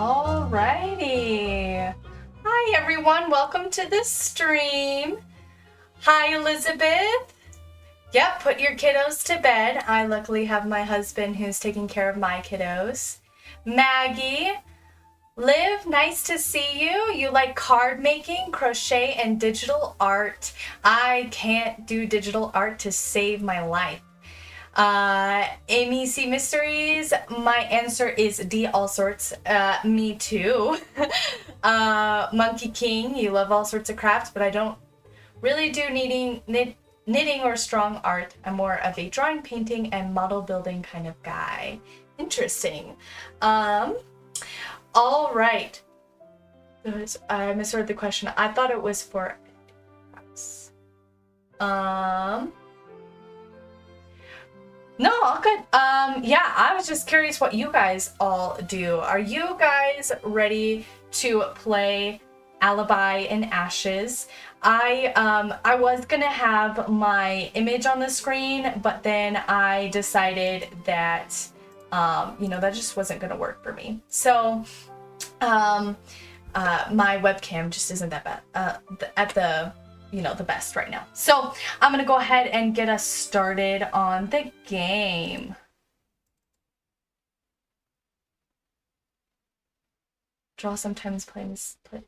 Alrighty. Hi everyone, welcome to the stream. Hi Elizabeth. Yep, put your kiddos to bed. I luckily have my husband who's taking care of my kiddos. Maggie. Liv, nice to see you. You like card making, crochet, and digital art. I can't do digital art to save my life. Amy C. Mysteries, my answer is D, all sorts. Me too. Monkey King, you love all sorts of crafts, but I don't really do knitting or strong art. I'm more of a drawing, painting, and model building kind of guy. Interesting. All right. I misheard the question. I thought it was for us. No, all good. Yeah, I was just curious what you guys all do. Are you guys ready to play Alibi in Ashes? I was gonna have my image on the screen, but then I decided that, that just wasn't gonna work for me. So, my webcam just isn't that bad, at the best right now. So I'm gonna go ahead and get us started on the game. Draw sometimes play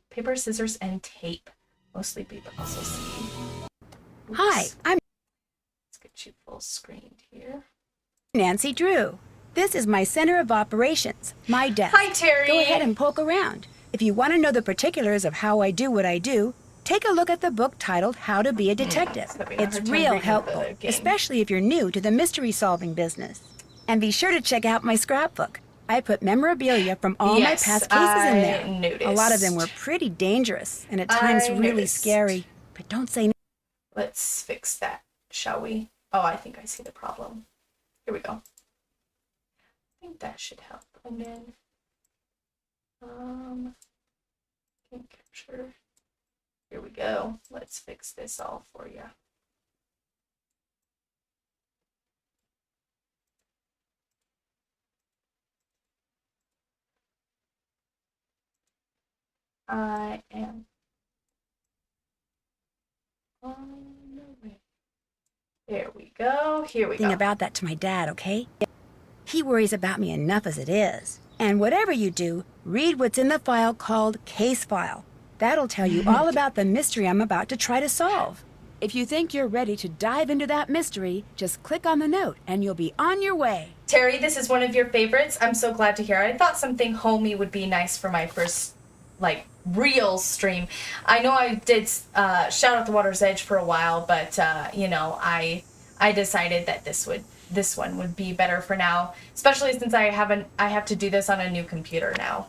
paper, scissors, and tape. Mostly B, but also C. Oops. Hi, I'm Let's get you full screened here. Nancy Drew. This is my center of operations, my desk. Hi, Terry. Go ahead and poke around. If you want to know the particulars of how I do what I do, take a look at the book titled How to Be a Detective. It's real helpful, especially if you're new to the mystery-solving business. And be sure to check out my scrapbook. I put memorabilia from all my past cases in there. Noticed. A lot of them were pretty dangerous and at times really scary. But don't say no. Let's fix that, shall we? Oh, I think I see the problem. Here we go. I think that should help. And then, can't capture. Here we go. Let's fix this all for you. I am on the way. There we go. Here we go. Think about that to my dad, okay? He worries about me enough as it is. And whatever you do, read what's in the file called Case File. That'll tell you all about the mystery I'm about to try to solve. If you think you're ready to dive into that mystery, just click on the note and you'll be on your way. Terry, this is one of your favorites. I'm so glad to hear. I thought something homey would be nice for my first, real stream. I know I did Shout Out the Water's Edge for a while, but, I decided that this one would be better for now, especially since I have to do this on a new computer now.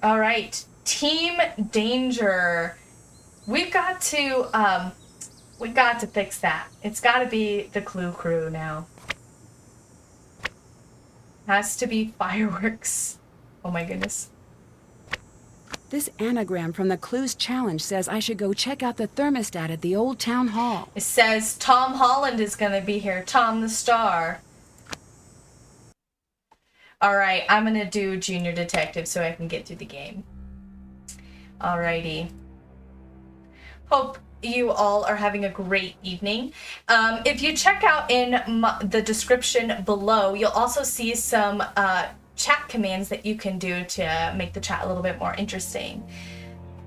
All right. Team Danger. We've got to fix that. It's got to be the Clue Crew now. Has to be fireworks. Oh my goodness. This anagram from the Clues Challenge says I should go check out the thermostat at the old town hall. It says Tom Holland is going to be here. Tom the Star. All right, I'm going to do Junior Detective so I can get through the game. Alrighty. Hope you all are having a great evening. If you check out in the description below, you'll also see some chat commands that you can do to make the chat a little bit more interesting.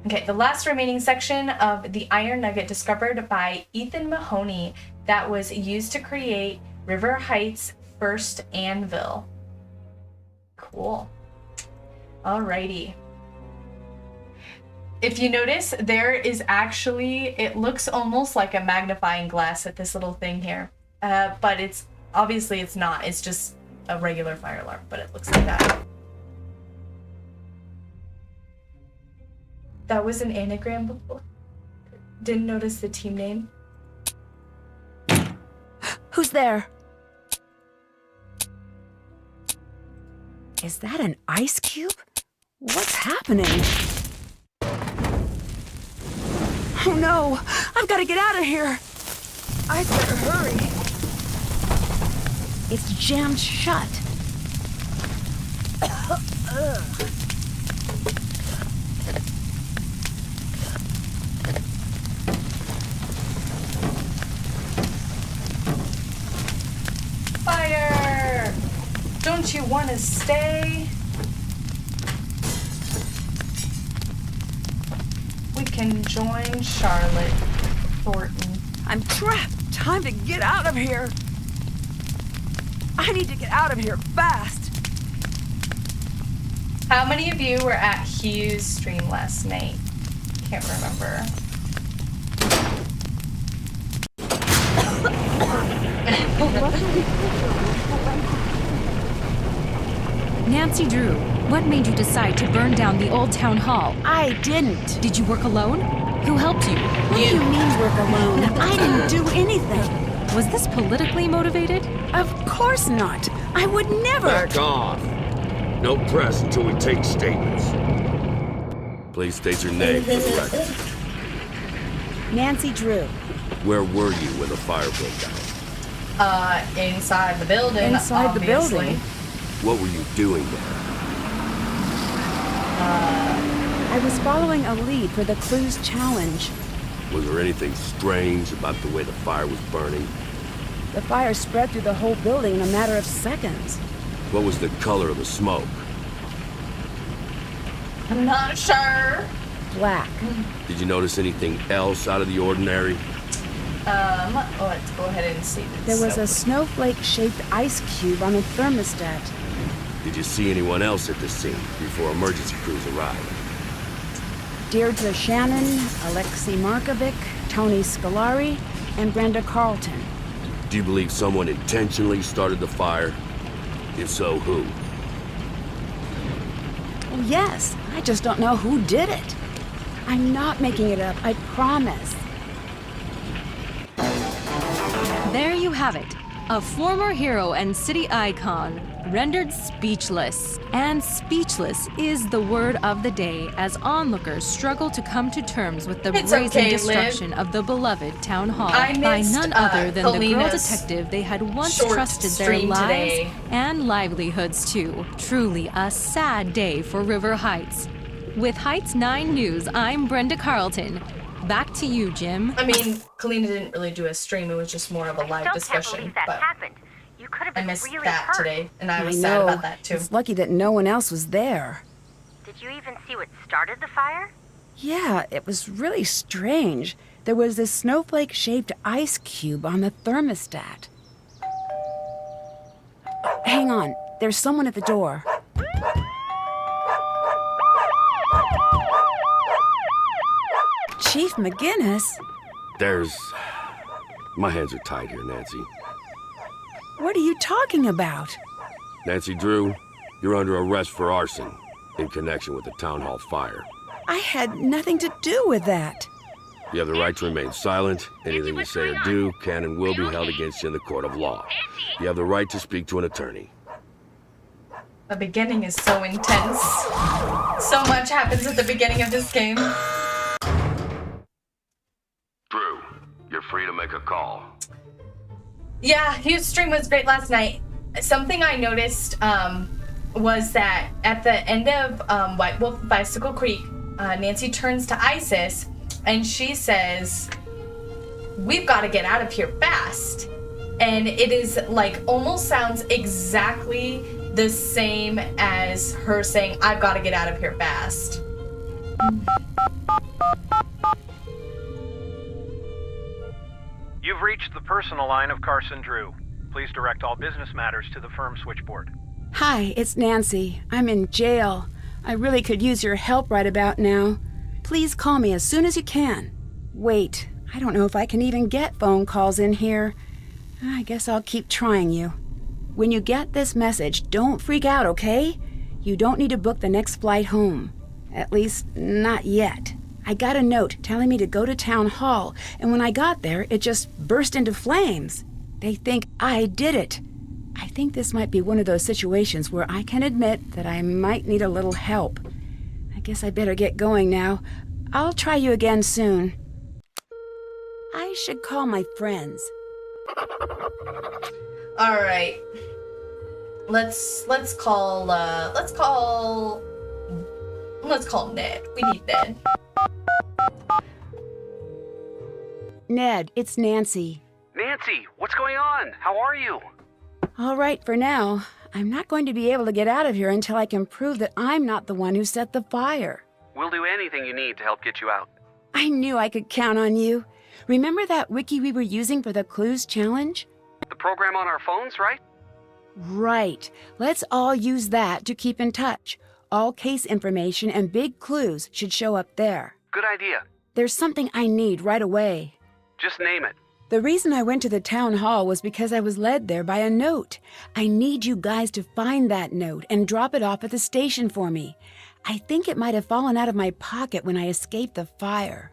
Okay, the last remaining section of the iron nugget discovered by Ethan Mahoney that was used to create River Heights' first anvil. Cool. Alrighty. If you notice, there is actually, it looks almost like a magnifying glass at this little thing here. But it's, obviously it's not. It's just a regular fire alarm, but it looks like that. That was an anagram before. Didn't notice the team name. Who's there? Is that an ice cube? What's happening? Oh no! I've got to get out of here! I'd better hurry. It's jammed shut. Fire! Don't you want to stay? We can join Charlotte Thornton. I'm trapped. Time to get out of here. I need to get out of here fast. How many of you were at Hugh's stream last night? Can't remember. Nancy Drew, what made you decide to burn down the old town hall? I didn't. Did you work alone? Who helped you? What do you mean work alone? I didn't do anything. Was this politically motivated? Of course not. I would never. Back off. No press until we take statements. Please state your name for the record. Nancy Drew. Where were you when the fire broke out? Inside the building. Inside the obviously. building? What were you doing there? I was following a lead for the Clues Challenge. Was there anything strange about the way the fire was burning? The fire spread through the whole building in a matter of seconds. What was the color of the smoke? I'm not sure. Black. Did you notice anything else out of the ordinary? Let's go ahead and see this. There was a snowflake-shaped ice cube on the thermostat. Did you see anyone else at the scene before emergency crews arrived? Deirdre Shannon, Alexei Markovic, Tony Scolari, and Brenda Carlton. Do you believe someone intentionally started the fire? If so, who? Oh, yes. I just don't know who did it. I'm not making it up, I promise. There you have it. A former hero and city icon, rendered speechless. And speechless is the word of the day as onlookers struggle to come to terms with the It's brazen okay, destruction of the beloved town hall I by missed, none other than the girl Kalina's detective they had once short trusted their stream lives today. and livelihoods to. Truly a sad day for River Heights. With Heights 9 News, I'm Brenda Carlton. Back to you, Jim. I mean, Kalina didn't really do a stream. It was just more of a live discussion. That But happened. You could have I been missed really that hurt. today, and I was I sad know. about that too. It's lucky that no one else was there. Did you even see what started the fire? Yeah, it was really strange. There was this snowflake-shaped ice cube on the thermostat. Hang on, there's someone at the door. Chief McGinnis? My hands are tied here, Nancy. What are you talking about? Nancy Drew, you're under arrest for arson in connection with the town hall fire. I had nothing to do with that. You have the right to remain silent. Anything you say or do can and will be held against you in the court of law. You have the right to speak to an attorney. The beginning is so intense. So much happens at the beginning of this game. Drew, you're free to make a call. Yeah, Hugh's stream was great last night. Something I noticed was that at the end of White Wolf Bicycle Creek, Nancy turns to Isis and she says, "We've got to get out of here fast." And it is like almost sounds exactly the same as her saying, "I've got to get out of here fast." You've reached the personal line of Carson Drew. Please direct all business matters to the firm switchboard. Hi, it's Nancy. I'm in jail. I really could use your help right about now. Please call me as soon as you can. Wait, I don't know if I can even get phone calls in here. I guess I'll keep trying you. When you get this message, don't freak out, okay? You don't need to book the next flight home. At least, not yet. I got a note telling me to go to town hall, and when I got there, it just burst into flames. They think I did it. I think this might be one of those situations where I can admit that I might need a little help. I guess I better get going now. I'll try you again soon. I should call my friends. All right. Let's call Ned. We need Ned. Ned, it's Nancy. Nancy, what's going on? How are you? All right, for now. I'm not going to be able to get out of here until I can prove that I'm not the one who set the fire. We'll do anything you need to help get you out. I knew I could count on you. Remember that wiki we were using for the clues challenge? The program on our phones, right? Right. Let's all use that to keep in touch. All case information and big clues should show up there. Good idea. There's something I need right away. Just name it. The reason I went to the town hall was because I was led there by a note. I need you guys to find that note and drop it off at the station for me. I think it might have fallen out of my pocket when I escaped the fire.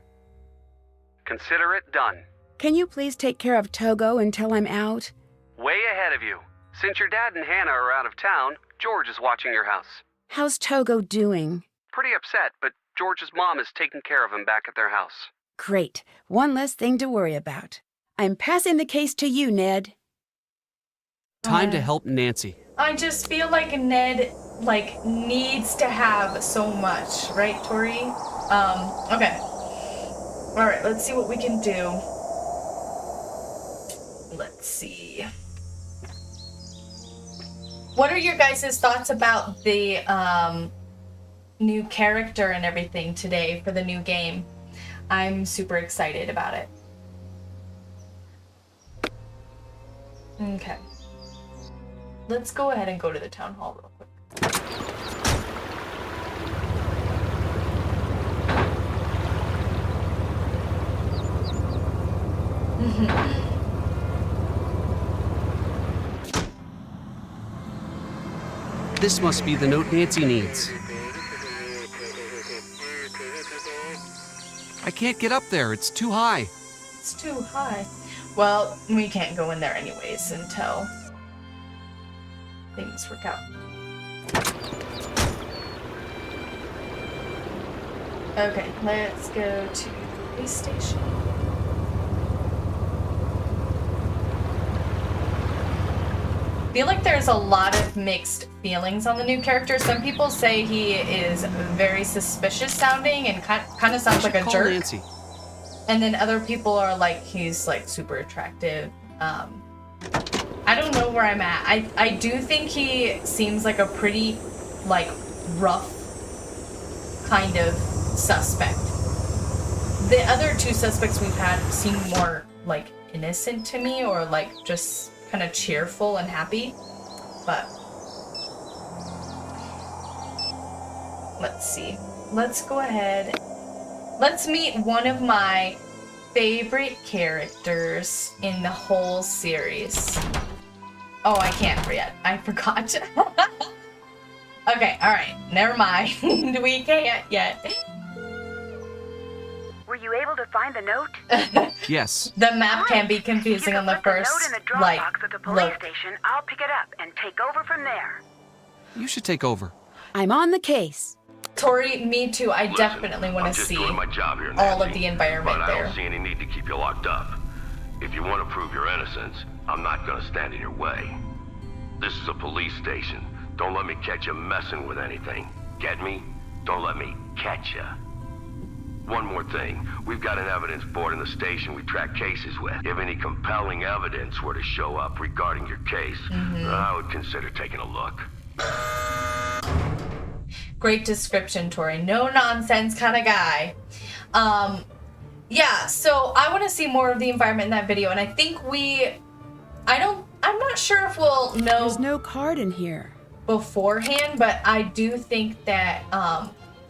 Consider it done. Can you please take care of Togo until I'm out? Way ahead of you. Since your dad and Hannah are out of town, George is watching your house. How's Togo doing? Pretty upset, but George's mom is taking care of him back at their house. Great. One less thing to worry about. I'm passing the case to you, Ned. Time to help Nancy. I just feel like Ned, needs to have so much, right, Tori? Okay. Alright, let's see what we can do. Let's see. What are your guys' thoughts about the, new character and everything today for the new game? I'm super excited about it. Okay. Let's go ahead and go to the town hall real quick. This must be the note Nancy needs. I can't get up there. It's too high. It's too high. Well, we can't go in there anyways until things work out. Okay, let's go to the police station. I feel like there's a lot of mixed feelings on the new character. Some people say he is very suspicious sounding and kind of sounds like a Call jerk. Nancy. And then other people are like, he's like super attractive. I don't know where I'm at. I do think he seems like a pretty like rough kind of suspect. The other two suspects we've had seem more like innocent to me, or like just kind of cheerful and happy. But let's see. Let's go ahead. Let's meet one of my favorite characters in the whole series. Oh, I can't yet. I forgot. Okay, alright. Never mind. We can't yet. Were you able to find the note? Yes. The map can be confusing on the first, You can put the note in the like, Dropbox at the police look. station. I'll pick it up and take over from there. You should take over. I'm on the case. Tori, me too. I definitely want I'm to just see doing my job here, all of Nancy, the environment but I there. don't see any need to keep you locked up. If you want to prove your innocence, I'm not going to stand in your way. This is a police station. Don't let me catch you messing with anything. Get me? Don't let me catch you. One more thing. We've got an evidence board in the station we track cases with. If any compelling evidence were to show up regarding your case, I would consider taking a look. Great description, Tori. No nonsense kind of guy. Yeah, so I want to see more of the environment in that video, and I think I'm not sure if we'll know There's no card in here. beforehand, but I do think that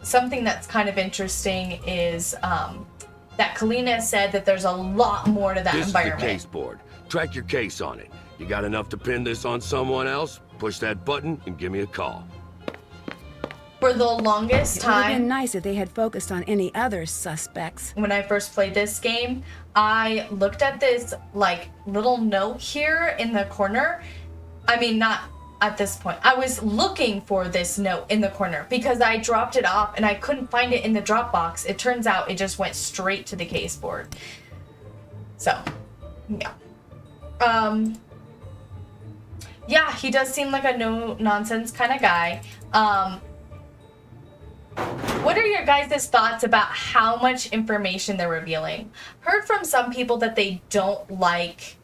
something that's kind of interesting is that Kalina said that there's a lot more to that This is the environment. case board. Track your case on it. You got enough to pin this on someone else? Push that button and give me a call. For the longest It would have been time, nice if they had focused on any other suspects. when I first played this game, I looked at this like little note here in the corner. I mean, not at this point. I was looking for this note in the corner because I dropped it off and I couldn't find it in the Dropbox. It turns out it just went straight to the case board. So, yeah. Yeah, he does seem like a no-nonsense kind of guy. What are your guys' thoughts about how much information they're revealing? Heard from some people that they don't like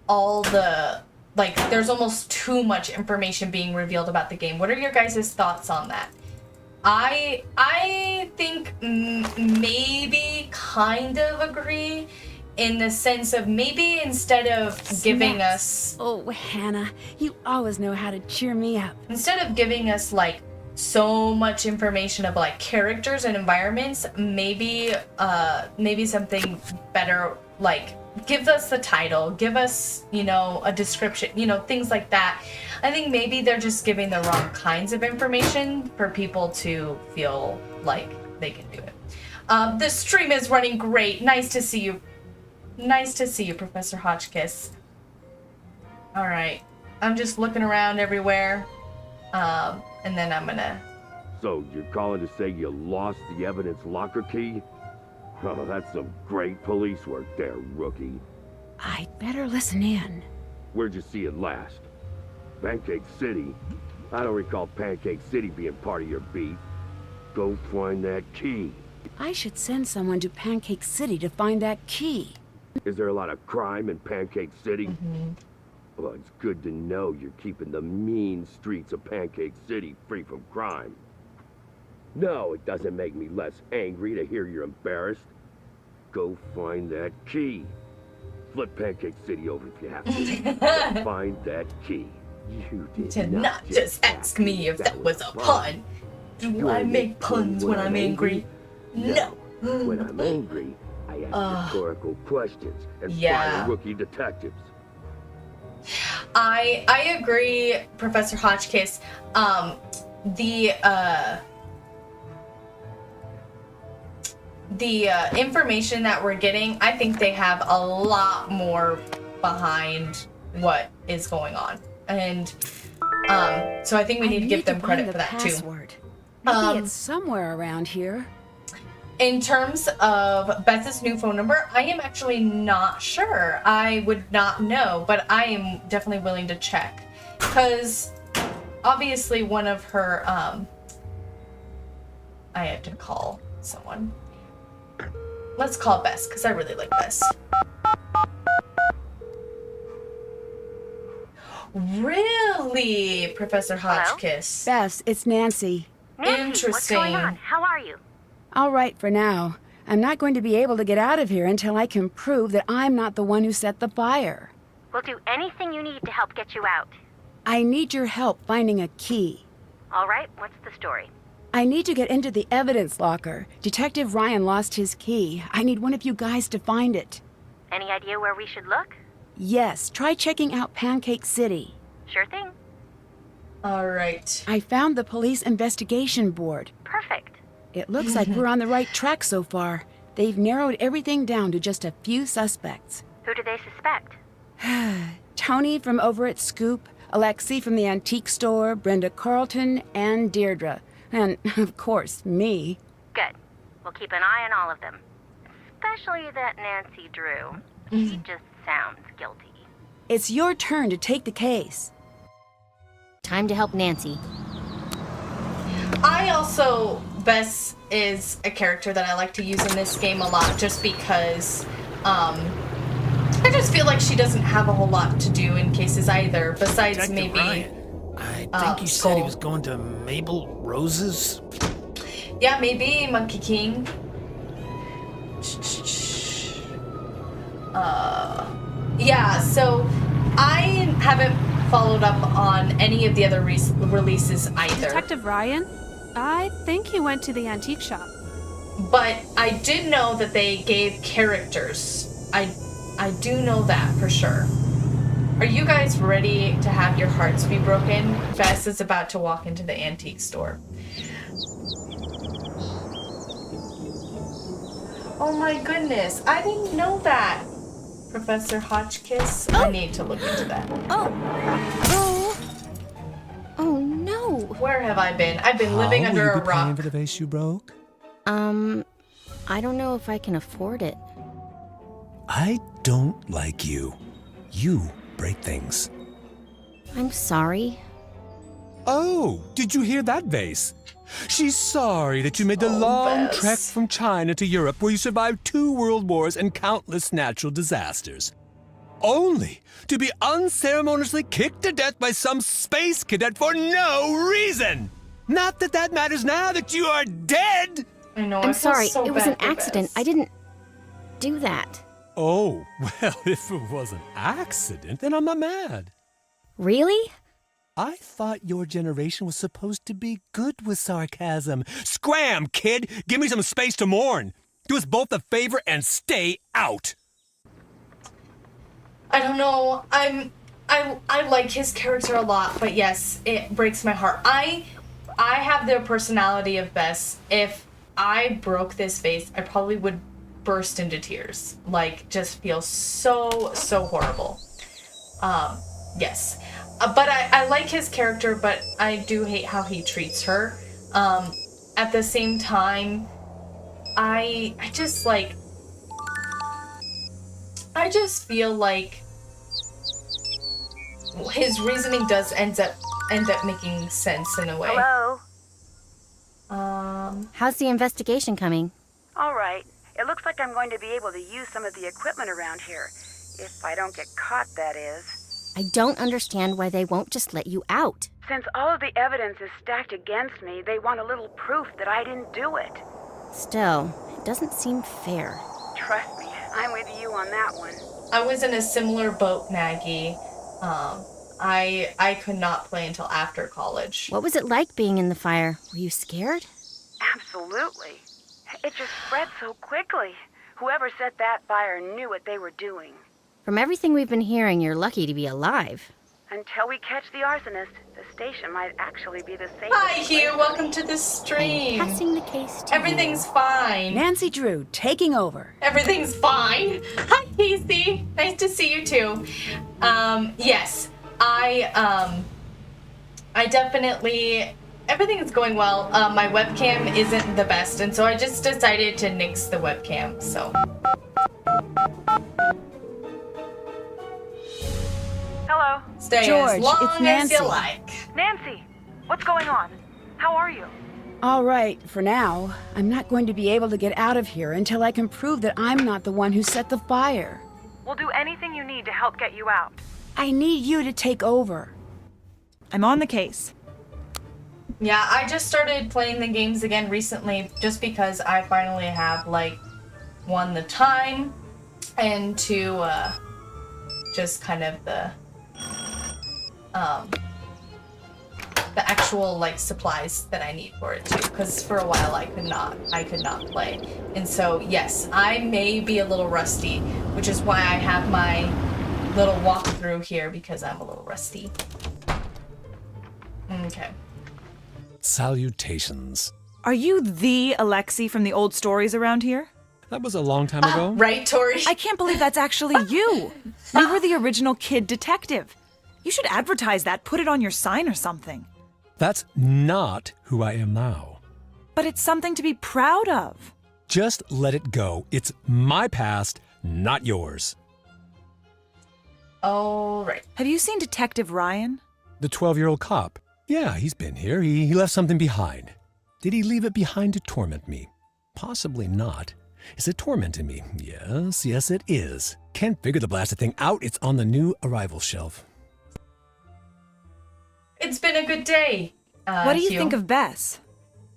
all the, like, there's almost too much information being revealed about the game. What are your guys' thoughts on that? I think maybe kind of agree in the sense of maybe instead of giving us... Oh, Hannah, you always know how to cheer me up. Instead of giving us, like, so much information of, like, characters and environments, maybe something better, like, give us the title, give us, you know, a description, you know, things like that. I think maybe they're just giving the wrong kinds of information for people to feel like they can do it. The stream is running great. Nice to see you. Nice to see you, Professor Hotchkiss. All right. I'm just looking around everywhere. And then I'm gonna... So, you're calling to say you lost the evidence locker key? Oh, that's some great police work there, rookie. I'd better listen in. Where'd you see it last? Pancake City? I don't recall Pancake City being part of your beat. Go find that key. I should send someone to Pancake City to find that key. Is there a lot of crime in Pancake City? Well, it's good to know you're keeping the mean streets of Pancake City free from crime. No, it doesn't make me less angry to hear you're embarrassed. Go find that key. Flip Pancake City over if you have to. Go find that key. You did not just ask me if that was a pun. Do I make puns when I'm angry? No. When I'm angry, I ask rhetorical questions and fire rookie detectives. I agree, Professor Hotchkiss. The information that we're getting, I think they have a lot more behind what is going on. And so I think we need to give them credit for that too. Maybe it's somewhere around here. In terms of Beth's new phone number, I am actually not sure. I would not know, but I am definitely willing to check. Because obviously one of her, I had to call someone. Let's call Bess, because I really like Bess. Really, Professor Hotchkiss? Bess, it's Nancy. Nancy, Interesting. what's going on? How are you? All right for now. I'm not going to be able to get out of here until I can prove that I'm not the one who set the fire. We'll do anything you need to help get you out. I need your help finding a key. All right, what's the story? I need to get into the evidence locker. Detective Ryan lost his key. I need one of you guys to find it. Any idea where we should look? Yes, try checking out Pancake City. Sure thing. All right. I found the police investigation board. Perfect. It looks like we're on the right track so far. They've narrowed everything down to just a few suspects. Who do they suspect? Tony from over at Scoop, Alexi from the antique store, Brenda Carlton, and Deirdre. And, of course, me. Good. We'll keep an eye on all of them. Especially that Nancy Drew. She just sounds guilty. It's your turn to take the case. Time to help Nancy. I also, Bess is a character that I like to use in this game a lot just because I just feel like she doesn't have a whole lot to do in cases either, besides Detective maybe... Ryan. I think you said he was going to Mabel Rose's? Yeah, maybe, Monkey King. Yeah, so I haven't followed up on any of the other releases either. Detective Ryan? I think he went to the antique shop. But I did know that they gave characters. I do know that for sure. Are you guys ready to have your hearts be broken? Bess is about to walk into the antique store. Oh my goodness, I didn't know that. Professor Hotchkiss, I need to look into that. Oh no. Where have I been? I've been living under a rock. Paying for the vase you broke? I don't know if I can afford it. I don't like you. You celebrate things. I'm sorry. Oh, did you hear that, Vase? She's sorry that you made the long Bess. trek from China to Europe where you survived 2 world wars and countless natural disasters. Only to be unceremoniously kicked to death by some space cadet for no reason! Not that that matters now that you are dead! I know. I'm I feel sorry. so It was bad an for accident. Bess. I didn't do that. Oh, well, if it was an accident, then I'm not mad. Really? I thought your generation was supposed to be good with sarcasm. Scram, kid! Give me some space to mourn! Do us both a favor and stay out! I don't know. I like his character a lot, but yes, it breaks my heart. I have the personality of Bess. If I broke this vase, I probably would burst into tears. Like, just feel so horrible. Yes. But I like his character, but I do hate how he treats her. At the same time, I just like... I just feel like his reasoning does end up making sense in a way. Hello? How's the investigation coming? All right. It looks like I'm going to be able to use some of the equipment around here. If I don't get caught, that is. I don't understand why they won't just let you out. Since all of the evidence is stacked against me, they want a little proof that I didn't do it. Still, it doesn't seem fair. Trust me, I'm with you on that one. I was in a similar boat, Maggie. I could not play until after college. What was it like being in the fire? Were you scared? Absolutely. It just spread so quickly. Whoever set that fire knew what they were doing. From everything we've been hearing, you're lucky to be alive. Until we catch the arsonist, the station might actually be the safest. Hi, Hugh. Welcome to the stream. Passing the case to Everything's fine. Nancy Drew, taking over. Everything's fine. Hi, Casey. Nice to see you too. Yes, I definitely. Everything is going well. My webcam isn't the best, and so I just decided to nix the webcam. So. Hello? Stay George, as long it's as Nancy. you like. Nancy, what's going on? How are you? All right, for now, I'm not going to be able to get out of here until I can prove that I'm not the one who set the fire. We'll do anything you need to help get you out. I need you to take over. I'm on the case. Yeah, I just started playing the games again recently just because I finally have, like, one, the time, and two, just kind of the actual, like, supplies that I need for it too, because for a while I could not play. And so, yes, I may be a little rusty, which is why I have my little walkthrough here, because I'm a little rusty. Okay. Salutations. Are you the Alexi from the old stories around here? That was a long time ago. Right, Tori? I can't believe that's actually you. You were the original kid detective. You should advertise that, put it on your sign or something. That's not who I am now. But it's something to be proud of. Just let it go. It's my past, not yours. All right. Have you seen Detective Ryan? The 12-year-old cop. Yeah, he's been here. He left something behind. Did he leave it behind to torment me? Possibly not. Is it tormenting me? Yes, it is. Can't figure the blasted thing out. It's on the new arrival shelf. It's been a good day. What do you Hugh. think of Bess?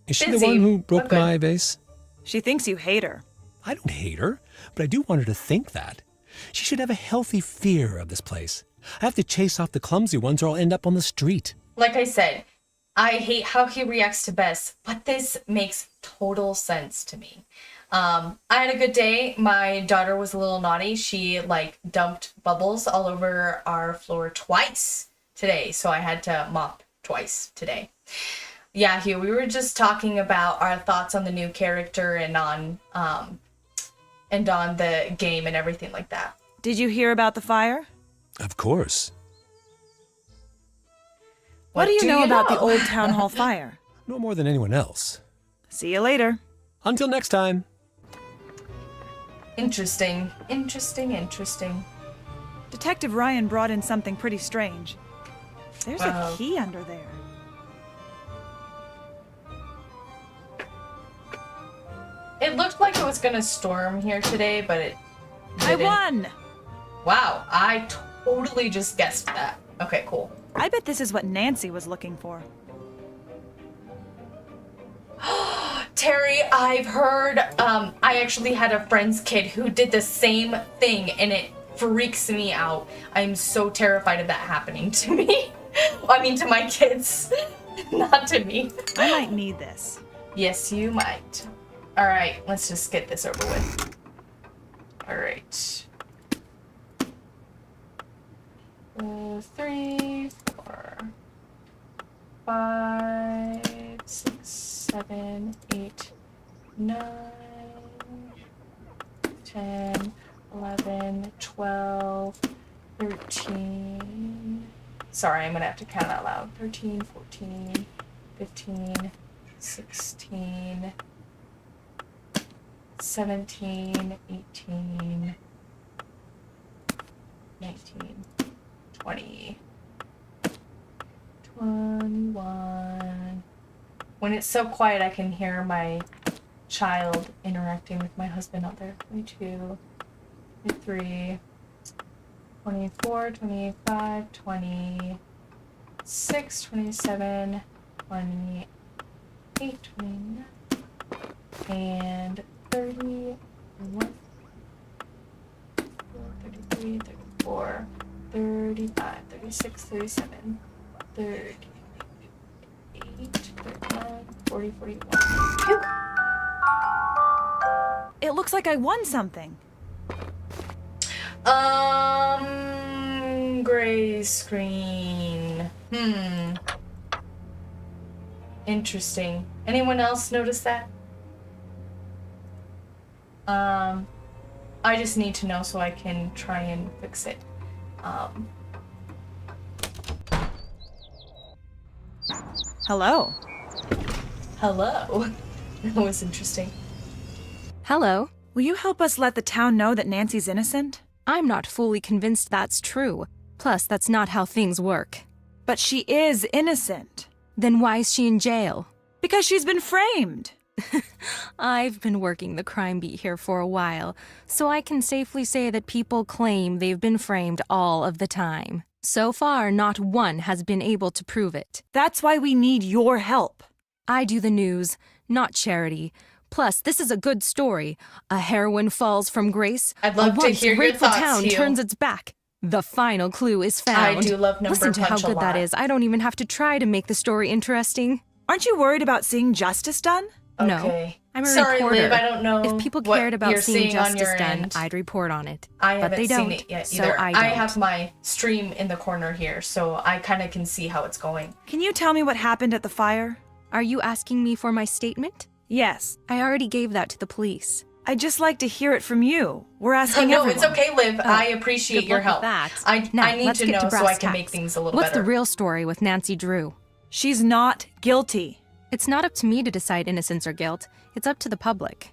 Is she Busy, the one who but broke good. my vase? She thinks you hate her. I don't hate her, but I do want her to think that. She should have a healthy fear of this place. I have to chase off the clumsy ones or I'll end up on the street. Like I said, I hate how he reacts to Bess, but this makes total sense to me. I had a good day. My daughter was a little naughty. She, like, dumped bubbles all over our floor twice today, so I had to mop twice today. Yeah, Hugh, we were just talking about our thoughts on the new character and on the game and everything like that. Did you hear about the fire? Of course. What do you know about the old town hall fire? No more than anyone else. See you later. Until next time. Interesting. Detective Ryan brought in something pretty strange. There's a key under there. It looked like it was gonna storm here today, but it I didn't. won! Wow, I totally just guessed that. Okay, cool. I bet this is what Nancy was looking for. Terry, I've heard, I actually had a friend's kid who did the same thing, and it freaks me out. I'm so terrified of that happening to me. I mean, to my kids, not to me. I might need this. Yes, you might. All right, let's just get this over with. All right. 3, 4, 5, 6, 7, 8, 9, 10, 11, 12, 13. Sorry, I'm gonna have to count out loud. 13, 14, 15, 16, 17, 18, 19, 20, 21. When it's so quiet, I can hear my child interacting with my husband out there. 22, 23, 24, 25, 26, 27, 28, 29, and 30, 33, 34, 35, 36, 37, 38, 39, 40, 41. Phew. It looks like I won something. Gray screen. Interesting. Anyone else notice that? I just need to know so I can try and fix it. Hello. Hello. That was interesting. Hello. Will you help us let the town know that Nancy's innocent? I'm not fully convinced that's true. Plus, that's not how things work. But she is innocent. Then why is she in jail? Because she's been framed. I've been working the crime beat here for a while, so I can safely say that people claim they've been framed all of the time. So far, not one has been able to prove it. That's why we need your help. I do the news, not charity. Plus, this is a good story. A heroine falls from grace. I'd love to hear your grateful thoughts, town Hugh. turns its back. The final clue is found. I do love number Listen to how punch a good that lot. is. I don't even have to try to make the story interesting. Aren't you worried about seeing justice done? No. Okay. I'm a Sorry, reporter. Liv, I don't know If people what cared about you're seeing seeing on justice your done, end. I'd report on it. I But haven't they seen don't, it yet so either. I don't. have my stream in the corner here, so I kind of can see how it's going. Can you tell me what happened at the fire? Are you asking me for my statement? Yes. I already gave that to the police. I'd just like to hear it from you. We're asking No, everyone. it's okay, Liv. I appreciate Good your luck help. with that. I need let's to get know to so I brass can make tacks. things a little What's better. the real story with Nancy Drew? She's not guilty. It's not up to me to decide innocence or guilt. It's up to the public.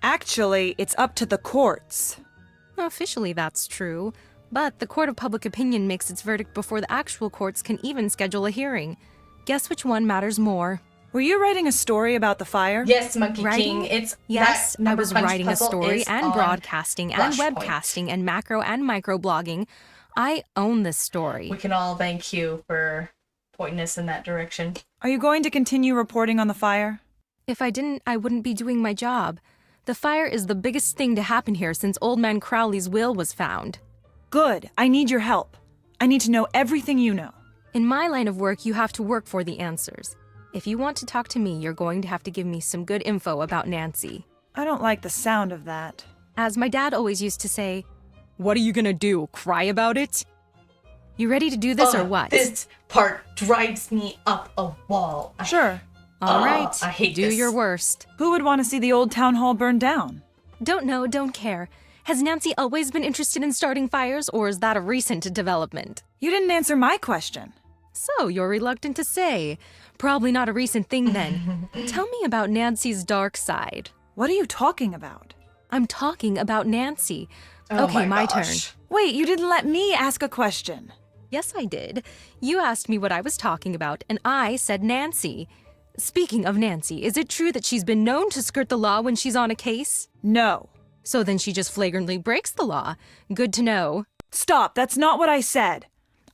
Actually, it's up to the courts. Officially, that's true. But the court of public opinion makes its verdict before the actual courts can even schedule a hearing. Guess which one matters more? Were you writing a story about the fire? Yes, Monkey Writing? King. It's Yes, that I number was punch writing a puzzle story is and on broadcasting and Flashpoint. webcasting and macro and micro blogging. I own this story. We can all thank you for pointing us in that direction. Are you going to continue reporting on the fire? If I didn't, I wouldn't be doing my job. The fire is the biggest thing to happen here since Old Man Crowley's will was found. Good. I need your help. I need to know everything you know. In my line of work, you have to work for the answers. If you want to talk to me, you're going to have to give me some good info about Nancy. I don't like the sound of that. As my dad always used to say, "What are you gonna do, cry about it?" You ready to do this or what? This part drives me up a wall. Sure. All right, I hate do this. your worst. Who would want to see the old town hall burned down? Don't know, don't care. Has Nancy always been interested in starting fires, or is that a recent development? You didn't answer my question. So, you're reluctant to say. Probably not a recent thing then. Tell me about Nancy's dark side. What are you talking about? I'm talking about Nancy. Oh Okay, my turn. gosh. Wait, you didn't let me ask a question. Yes, I did. You asked me what I was talking about, and I said Nancy. Speaking of Nancy, is it true that she's been known to skirt the law when she's on a case? No. So then she just flagrantly breaks the law. Good to know. Stop, that's not what I said.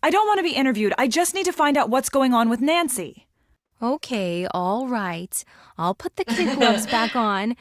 I don't want to be interviewed. I just need to find out what's going on with Nancy. Okay, all right. I'll put the kid gloves back on.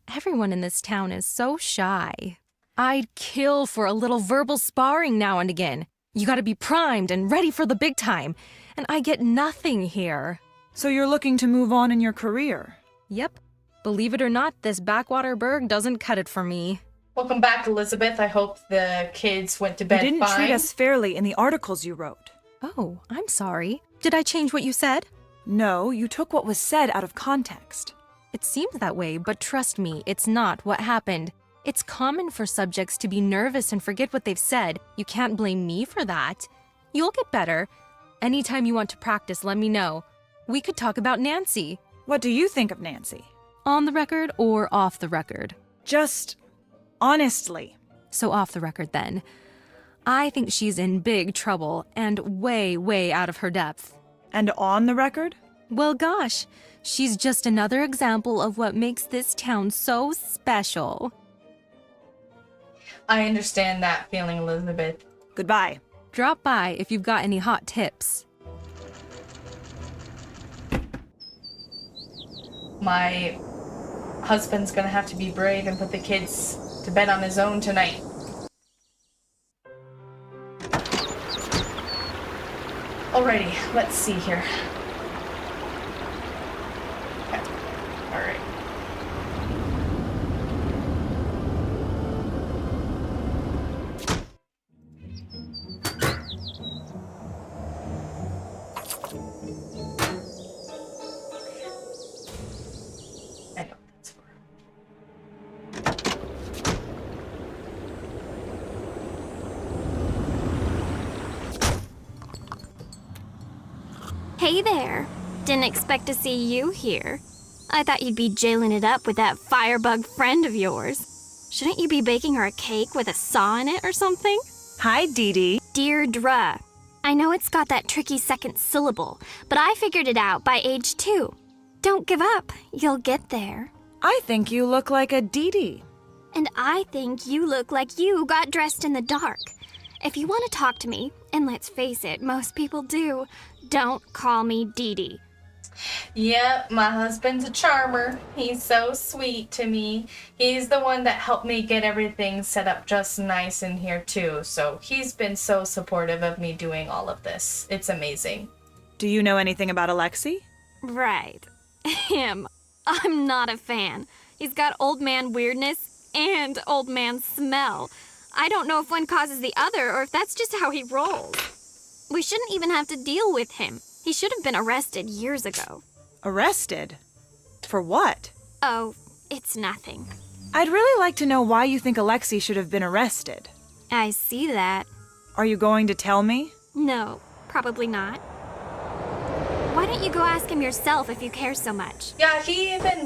Everyone in this town is so shy. I'd kill for a little verbal sparring now and again. You gotta be primed and ready for the big time. And I get nothing here. So you're looking to move on in your career? Yep. Believe it or not, this backwater burg doesn't cut it for me. Welcome back, Elizabeth. I hope the kids went to bed You didn't fine. treat us fairly in the articles you wrote. Oh, I'm sorry. Did I change what you said? No, you took what was said out of context. It seems that way, but trust me, it's not what happened. It's common for subjects to be nervous and forget what they've said. You can't blame me for that. You'll get better. Anytime you want to practice, let me know. We could talk about Nancy. What do you think of Nancy? On the record or off the record? Just honestly. So off the record then. I think she's in big trouble and way, way out of her depth. And on the record? Well, gosh, she's just another example of what makes this town so special. I understand that feeling, Elizabeth. Goodbye. Drop by if you've got any hot tips. My husband's gonna have to be brave and put the kids to bed on his own tonight. Alrighty, let's see here. Okay. Alright. I know that's for Hey there. Didn't expect to see you here. I thought you'd be jailing it up with that firebug friend of yours. Shouldn't you be baking her a cake with a saw in it or something? Hi, Dee Dee. Deirdre. I know it's got that tricky second syllable, but I figured it out by age 2. Don't give up. You'll get there. I think you look like a Dee Dee. And I think you look like you got dressed in the dark. If you want to talk to me, and let's face it, most people do, don't call me Dee Dee. Yep, my husband's a charmer. He's so sweet to me. He's the one that helped me get everything set up just nice in here too. So he's been so supportive of me doing all of this. It's amazing. Do you know anything about Alexei? Right. Him. I'm not a fan. He's got old man weirdness and old man smell. I don't know if one causes the other or if that's just how he rolls. We shouldn't even have to deal with him. He should have been arrested years ago. Arrested? For what? Oh, it's nothing. I'd really like to know why you think Alexei should have been arrested. I see that. Are you going to tell me? No, probably not. Why don't you go ask him yourself if you care so much? Yeah, he even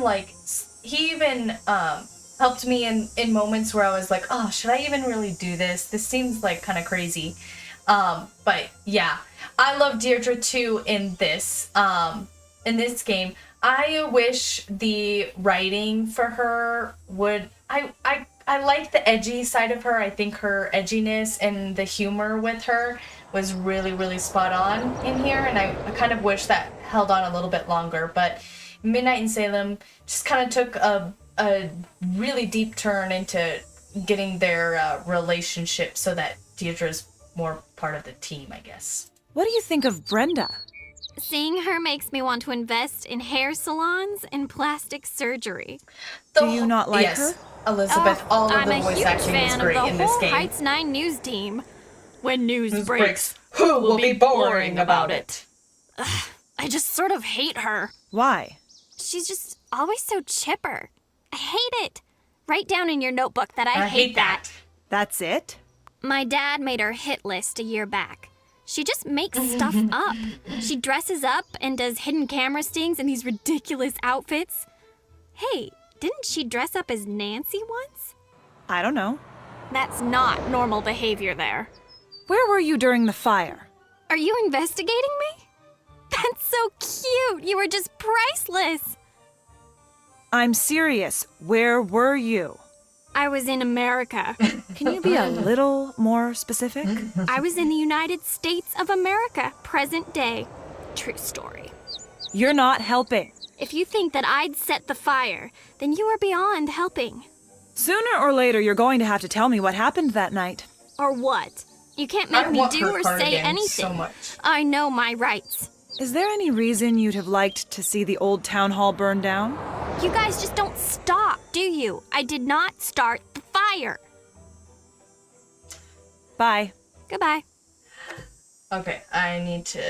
helped me in moments where I was like, oh, should I even really do this? This seems like kind of crazy. But yeah, I love Deirdre too in this game. I wish the writing for her would, I like the edgy side of her. I think her edginess and the humor with her was really, really spot on in here. And I kind of wish that held on a little bit longer, but Midnight in Salem just kind of took a really deep turn into getting their relationship so that Deirdre's more part of the team, I guess. What do you think of Brenda? Seeing her makes me want to invest in hair salons and plastic surgery. Do you not like her? Yes, Elizabeth, all of the voice acting is great in this game. I'm a huge fan of the whole Heights 9 news team. When news breaks, who will be boring about it? Ugh, I just sort of hate her. Why? She's just always so chipper. I hate it. Write down in your notebook that I hate that. That's it? My dad made her hit list a year back. She just makes stuff up. She dresses up and does hidden camera stings in these ridiculous outfits. Hey, didn't she dress up as Nancy once? I don't know. That's not normal behavior there. Where were you during the fire? Are you investigating me? That's so cute. You were just priceless. I'm serious. Where were you? I was in America. Can you be a little more specific? I was in the United States of America, present day. True story. You're not helping. If you think that I'd set the fire, then you are beyond helping. Sooner or later, you're going to have to tell me what happened that night. Or what? You can't make me do or say anything. So much. I know my rights. Is there any reason you'd have liked to see the old town hall burn down? You guys just don't stop, do you? I did not start the fire. Bye. Goodbye. Okay, I need to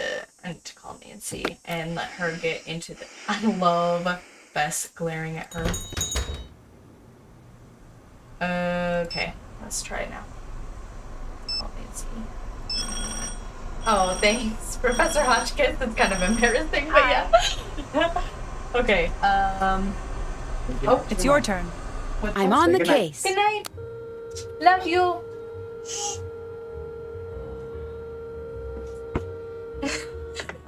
call Nancy and let her get into the. I love Bess glaring at her. Okay, let's try it now. Call Nancy. Oh, thanks, Professor Hotchkiss. It's kind of embarrassing, but yeah. Okay. Oh, it's your turn. I'm on the case. Good night. Love you.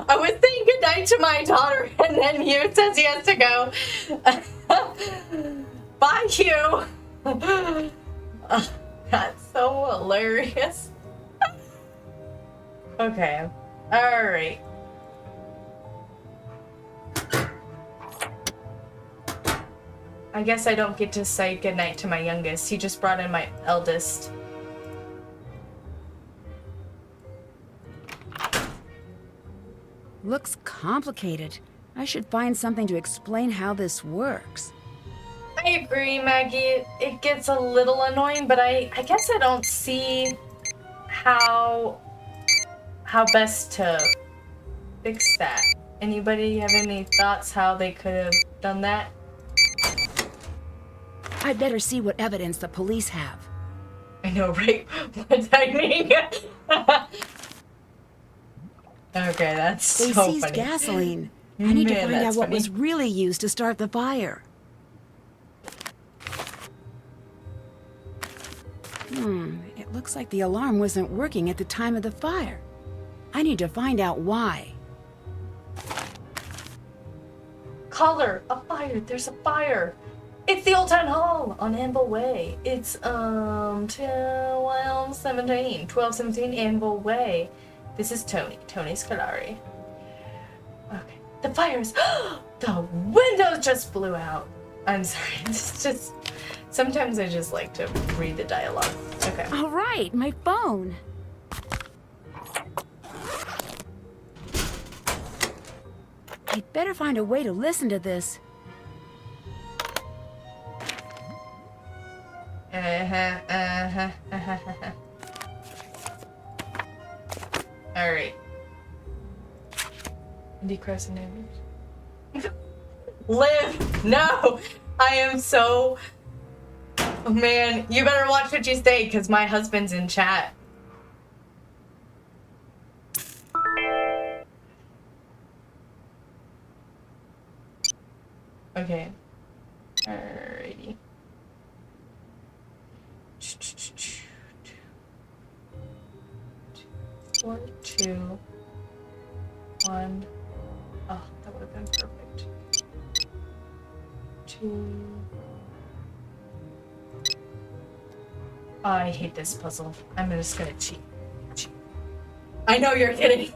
I was saying goodnight to my daughter, and then Hugh says he has to go. Bye, Hugh. That's so hilarious. Okay. Alright. I guess I don't get to say goodnight to my youngest. He just brought in my eldest. Looks complicated. I should find something to explain how this works. I agree, Maggie. It gets a little annoying, but I guess I don't see how best to fix that. Anybody have any thoughts how they could have done that? I'd better see what evidence the police have. I know, right? What timing? Okay, that's They so seized funny. gasoline. I need to Man, find out that's what funny. was really used to start the fire. It looks like the alarm wasn't working at the time of the fire. I need to find out why. Caller, a fire. There's a fire. It's the Old Town Hall on Anvil Way. It's 1217 Anvil Way. This is Tony Scolari. Okay. The fires. The windows just blew out. I'm sorry. It's just sometimes I just like to read the dialogue. Okay. All right, my phone. I'd better find a way to listen to this. All right. Andy Crossing damage. Liv, no! I am so. Oh man, you better watch what you say, because my husband's in chat. Okay. Alrighty. 4, 2, 1. Oh, that would have been perfect. 2. Oh, I hate this puzzle. I'm just gonna cheat. I know you're kidding.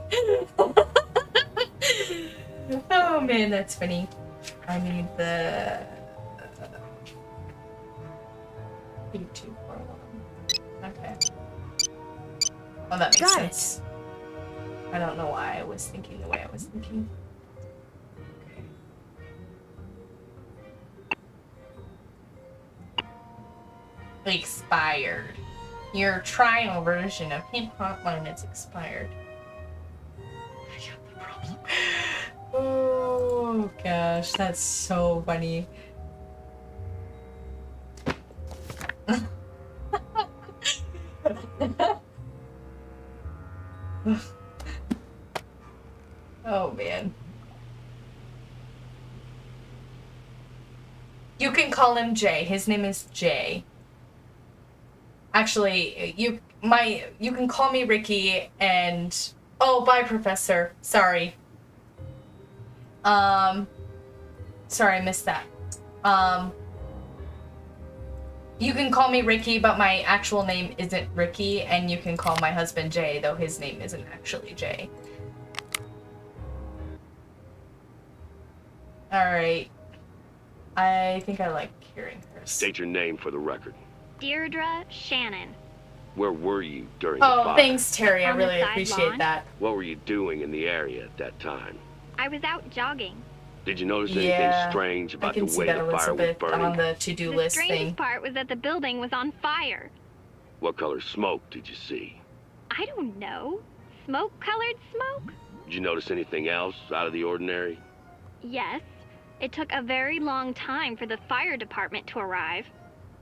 Oh man, that's funny. I need the 8241. Okay. Oh, that makes sense. I don't know why I was thinking the way I was thinking. Okay. Expired. Your trial version of Hip Hotline is expired. I got the problem. Oh gosh, that's so funny. Oh man. You can call him Jay. His name is Jay. Actually, you can call me Ricky and oh, bye, Professor. Sorry. Sorry, I missed that. You can call me Ricky, but my actual name isn't Ricky, and you can call my husband Jay, though his name isn't actually Jay. Alright. I think I like hearing her. State your name for the record. Deirdre Shannon. Where were you during the Oh, fire? thanks, Terry. I On the really side appreciate lawn. that. What were you doing in the area at that time? I was out jogging. Did you notice anything Yeah, strange I about can the see way that, the fire was Elizabeth, burning? on the to-do The list strangest thing. part was that the building was on fire. What color smoke did you see? I don't know. Smoke-colored smoke? Did you notice anything else out of the ordinary? Yes. It took a very long time for the fire department to arrive.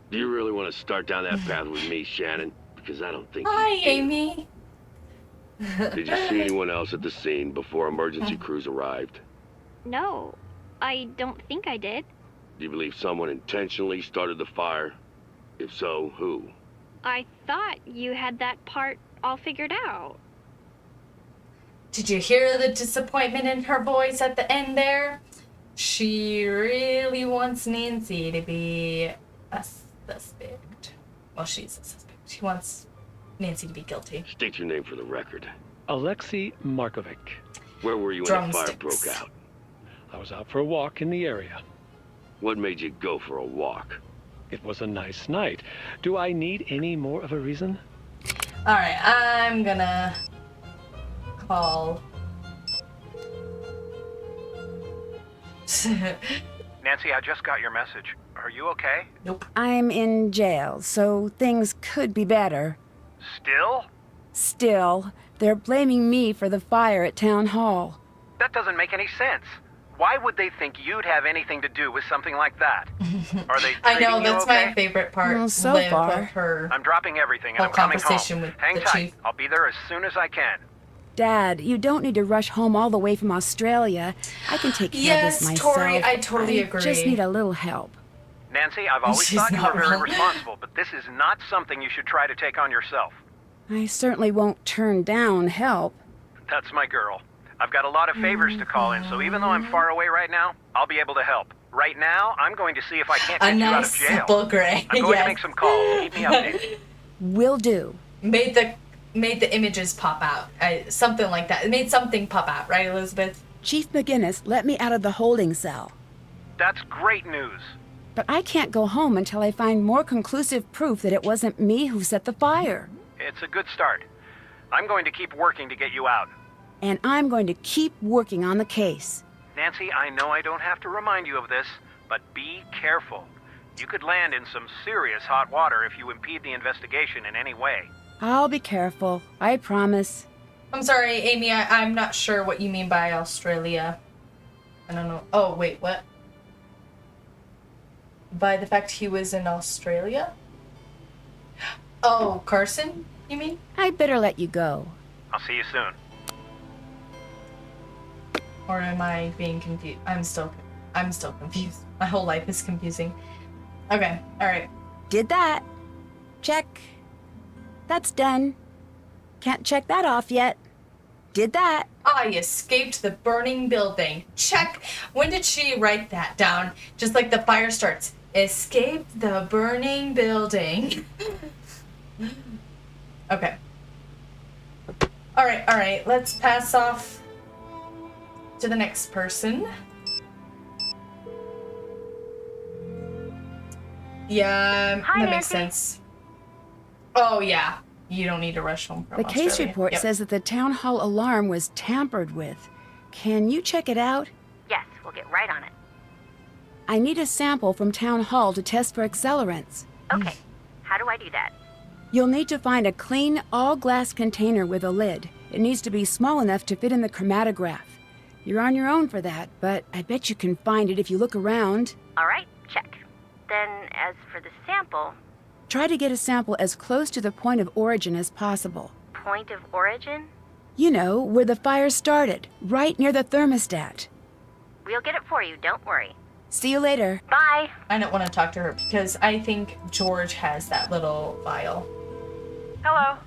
Do you really want to start down that path with me, Shannon? Because I don't think Hi, you do. Amy. Did you see anyone else at the scene before emergency crews arrived? No, I don't think I did. Do you believe someone intentionally started the fire? If so, who? I thought you had that part all figured out. Did you hear the disappointment in her voice at the end there? She really wants Nancy to be a suspect. Well, she's a suspect. She wants Nancy to be guilty. State your name for the record. Alexei Markovic. Where were you when the fire Drumsticks. broke out? I was out for a walk in the area. What made you go for a walk? It was a nice night. Do I need any more of a reason? Alright, I'm gonna call. Nancy, I just got your message. Are you okay? Nope. I'm in jail, so things could be better. Still? Still, they're blaming me for the fire at Town Hall. That doesn't make any sense. Why would they think you'd have anything to do with something like that? Are they I know, treating you that's okay? my favorite part. Well, so Liv, far. of her. I'm dropping everything and whole I'm coming conversation home. with Hang the tight. chief. I'll be there as soon as I can. Dad, you don't need to rush home all the way from Australia. I can take care Yes, of this myself. Tori, I totally agree. Just need a little help. Nancy, I've always She's thought you not were very wrong. responsible, but this is not something you should try to take on yourself. I certainly won't turn down help. That's my girl. I've got a lot of favors to call in, so even though I'm far away right now, I'll be able to help. Right now, I'm going to see if I can't A get you out of nice jail. simple gray. I'm going yes. to make some calls. Keep me updated. Will do. Made the images pop out. Something like that. It made something pop out, right, Elizabeth? Chief McGinnis let me out of the holding cell. That's great news. But I can't go home until I find more conclusive proof that it wasn't me who set the fire. It's a good start. I'm going to keep working to get you out. And I'm going to keep working on the case. Nancy, I know I don't have to remind you of this, but be careful. You could land in some serious hot water if you impede the investigation in any way. I'll be careful. I promise. I'm sorry, Amy, I'm not sure what you mean by Australia. I don't know. Oh, wait, what? By the fact he was in Australia? Oh, Carson, you mean? I'd better let you go. I'll see you soon. Or am I being confused? I'm still confused. My whole life is confusing. Okay, alright. Did that. Check. That's done. Can't check that off yet. Did that. I escaped the burning building. Check. When did she write that down? Just like the fire starts. Escaped the burning building. Okay. Alright. Let's pass off to the next person. Yeah, Hi, that makes Nancy. sense. Oh, yeah. You don't need to rush home from The case Australia. report Yep. says that the town hall alarm was tampered with. Can you check it out? Yes, we'll get right on it. I need a sample from town hall to test for accelerants. Okay, how do I do that? You'll need to find a clean, all-glass container with a lid. It needs to be small enough to fit in the chromatograph. You're on your own for that, but I bet you can find it if you look around. All right, check. Then, as for the sample, Try to get a sample as close to the point of origin as possible. point of origin, You know, where the fire started, right near the thermostat. we'll get it for you, don't worry. See you later. Bye. I don't want to talk to her because I think George has that little vial. Hello?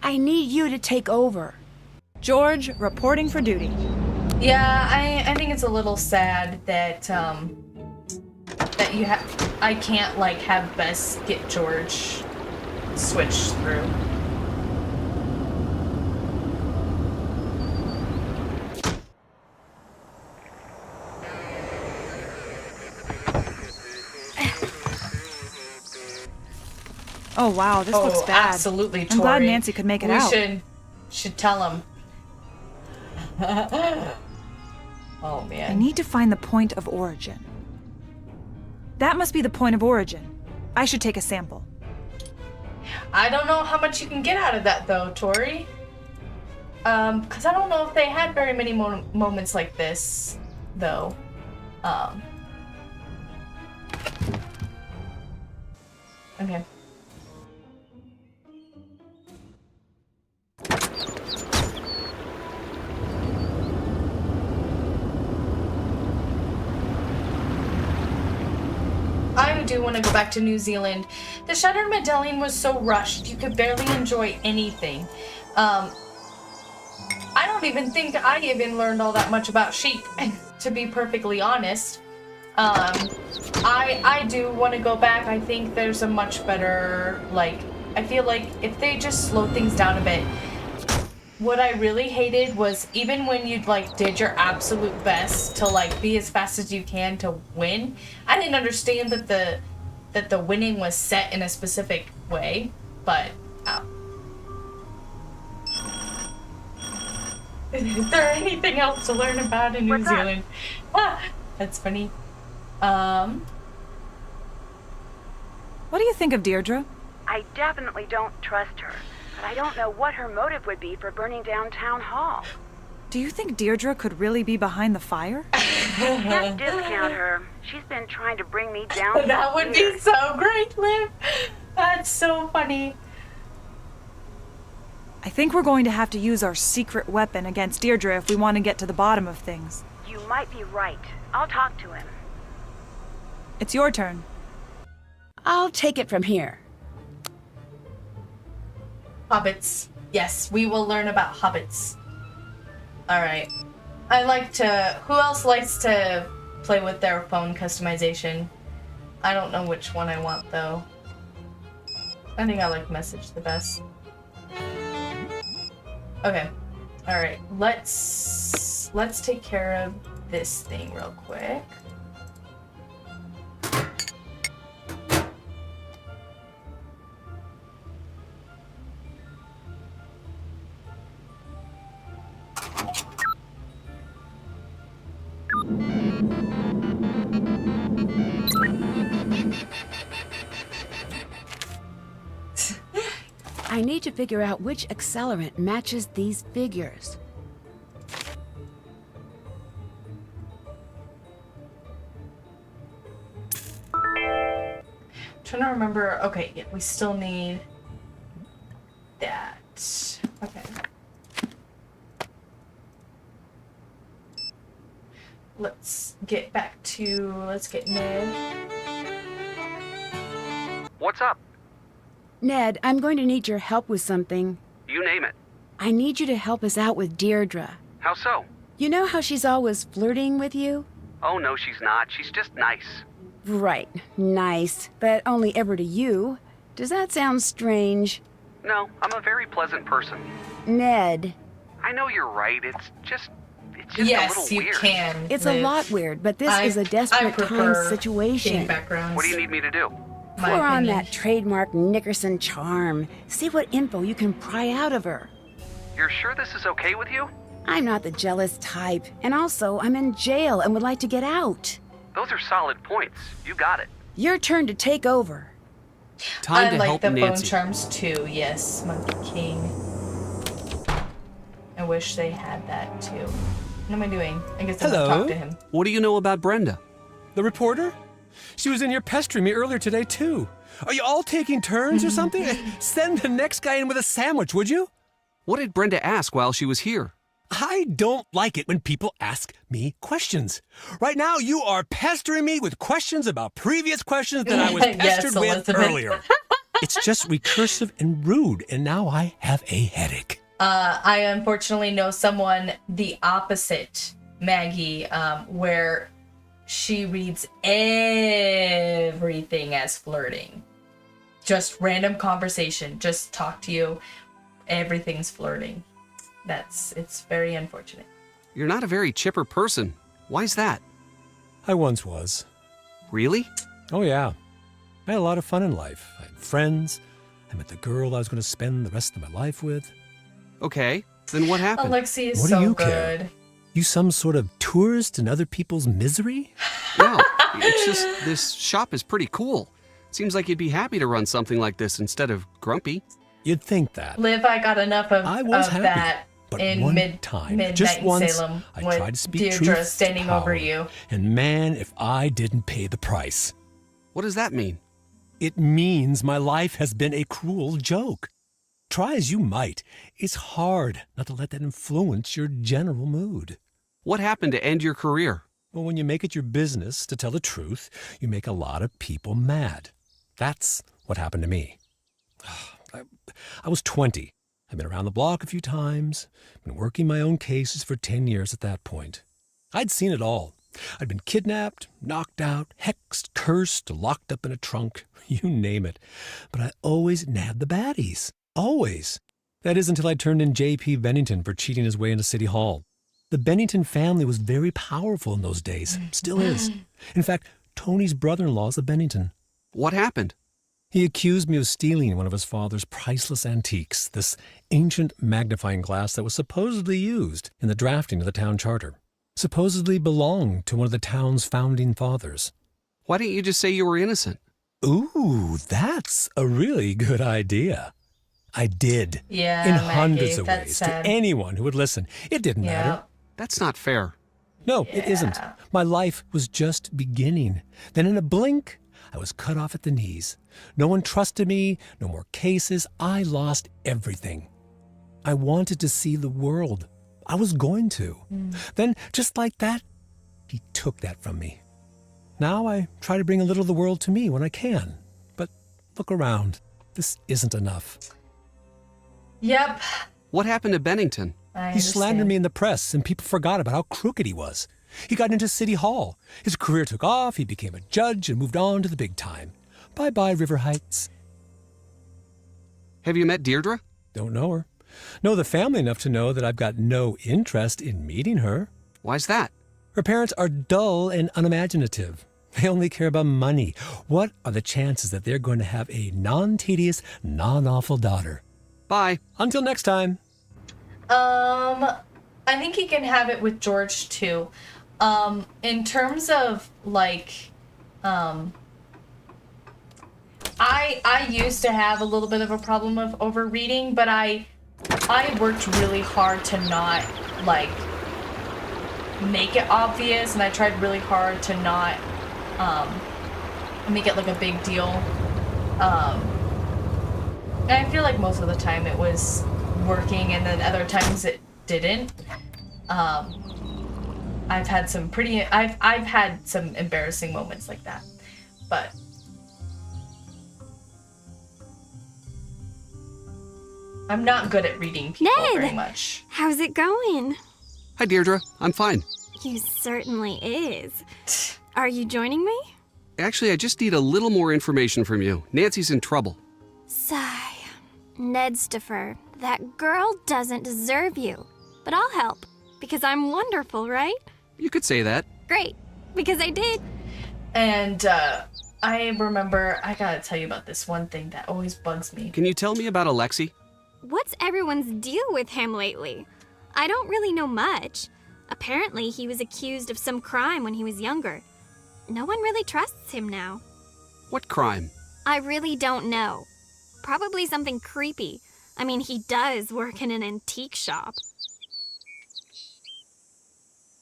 I need you to take over. George, reporting for duty. Yeah, I think it's a little sad that that I can't like have Bess get George switched through. Oh wow, this looks bad. Absolutely, Tori. I'm glad Nancy could make it out. We should tell him. Oh man. I need to find the point of origin. That must be the point of origin. I should take a sample. I don't know how much you can get out of that though, Tori. Because I don't know if they had very many moments like this, though. Okay. I do want to go back to New Zealand. The Shattered Medallion was so rushed, you could barely enjoy anything. I don't even think I even learned all that much about sheep, to be perfectly honest. I do want to go back. I think there's a much better, like, I feel like if they just slowed things down a bit. What I really hated was even when you like did your absolute best to like be as fast as you can to win, I didn't understand that the winning was set in a specific way, but is there anything else to learn about in New Zealand? That's funny. What do you think of Deirdre? I definitely don't trust her, but I don't know what her motive would be for burning down Town Hall. Do you think Deirdre could really be behind the fire? Can't discount her. She's been trying to bring me down. That would be so great, Liv. That's so funny. I think we're going to have to use our secret weapon against Deirdre if we want to get to the bottom of things. You might be right. I'll talk to him. It's your turn. I'll take it from here. Hobbits. Yes, we will learn about hobbits. Alright. I like to... Who else likes to play with their phone customization? I don't know which one I want, though. I think I like message the best. Okay. Alright. Let's take care of this thing real quick. I need to figure out which accelerant matches these figures. Trying to remember. Okay, yeah, we still need that. Okay. Let's get back to. Let's get Ned. What's up? Ned, I'm going to need your help with something. You name it. I need you to help us out with Deirdre. How so? You know how she's always flirting with you? Oh, no, she's not. She's just nice. Right, nice, but only ever to you. Does that sound strange? No, I'm a very pleasant person. Ned. I know you're right. It's just Yes, a little weird. you can. It's Liv. a lot weird, but this is a desperate time situation. Backgrounds. What do you need me to do? Pour on that trademark Nickerson charm. See what info you can pry out of her. You're sure this is okay with you? I'm not the jealous type, and also I'm in jail and would like to get out. Those are solid points. You got it. Your turn to take over. Time I to like help the Nancy. phone charms too. Yes, Monkey King. I wish they had that too. What am I doing? I guess I'm gonna Hello? talk to him. What do you know about Brenda? The reporter? She was in here pestering me earlier today, too. Are you all taking turns or something? Send the next guy in with a sandwich, would you? What did Brenda ask while she was here? I don't like it when people ask me questions. Right now, you are pestering me with questions about previous questions that I was Yes, pestered with Elizabeth. earlier. It's just recursive and rude, and now I have a headache. I unfortunately know someone the opposite, Maggie, where she reads everything as flirting. Just random conversation, just talk to you, everything's flirting. It's very unfortunate. You're not a very chipper person. Why's that? I once was. Really? Oh, yeah. I had a lot of fun in life. I had friends. I met the girl I was going to spend the rest of my life with. Okay, then what happened? Alexi is What so do you good. care? You some sort of tourist in other people's misery? No, it's just this shop is pretty cool. Seems like you'd be happy to run something like this instead of grumpy. You'd think that. Liv, I got enough of happy, that but in one midnight just once, in Salem I with tried to speak Deirdre truth standing to power, over you. And man, if I didn't pay the price. What does that mean? It means my life has been a cruel joke. Try as you might, it's hard not to let that influence your general mood. What happened to end your career? Well, when you make it your business to tell the truth, you make a lot of people mad. That's what happened to me. I was 20. I'd been around the block a few times, been working my own cases for 10 years at that point. I'd seen it all. I'd been kidnapped, knocked out, hexed, cursed, locked up in a trunk, you name it. But I always nabbed the baddies. Always. That is until I turned in J.P. Bennington for cheating his way into City Hall. The Bennington family was very powerful in those days. Still is. In fact, Tony's brother-in-law is a Bennington. What happened? He accused me of stealing one of his father's priceless antiques, this ancient magnifying glass that was supposedly used in the drafting of the town charter. Supposedly belonged to one of the town's founding fathers. Why didn't you just say you were innocent? Ooh, that's a really good idea. I did. Yeah, in Maggie, hundreds of that's ways sad. to anyone who would listen. It didn't matter. That's not fair. No, it isn't. My life was just beginning. Then in a blink, I was cut off at the knees. No one trusted me, no more cases. I lost everything. I wanted to see the world. I was going to. Then, just like that, he took that from me. Now I try to bring a little of the world to me when I can. But look around. This isn't enough. Yep. What happened to Bennington? He slandered me in the press, and people forgot about how crooked he was. He got into City Hall. His career took off, he became a judge, and moved on to the big time. Bye-bye, River Heights. Have you met Deirdre? Don't know her. Know the family enough to know that I've got no interest in meeting her. Why's that? Her parents are dull and unimaginative. They only care about money. What are the chances that they're going to have a non-tedious, non-awful daughter? Bye. Until next time. I think he can have it with George too. In terms of like, I used to have a little bit of a problem of overreading, but I worked really hard to not like make it obvious, and I tried really hard to not make it like a big deal. And I feel like most of the time it was working, and then other times it didn't. I've had some embarrassing moments like that, but I'm not good at reading people very much. How's it going? Hi, Deirdre. I'm fine. You certainly is. Are you joining me? Actually, I just need a little more information from you. Nancy's in trouble. Sigh. Nedstifer, that girl doesn't deserve you. But I'll help, because I'm wonderful, right? You could say that. Great, because I did. And I remember, I gotta tell you about this one thing that always bugs me. Can you tell me about Alexi? What's everyone's deal with him lately? I don't really know much. Apparently, he was accused of some crime when he was younger. No one really trusts him now. What crime? I really don't know. Probably something creepy. I mean, he does work in an antique shop.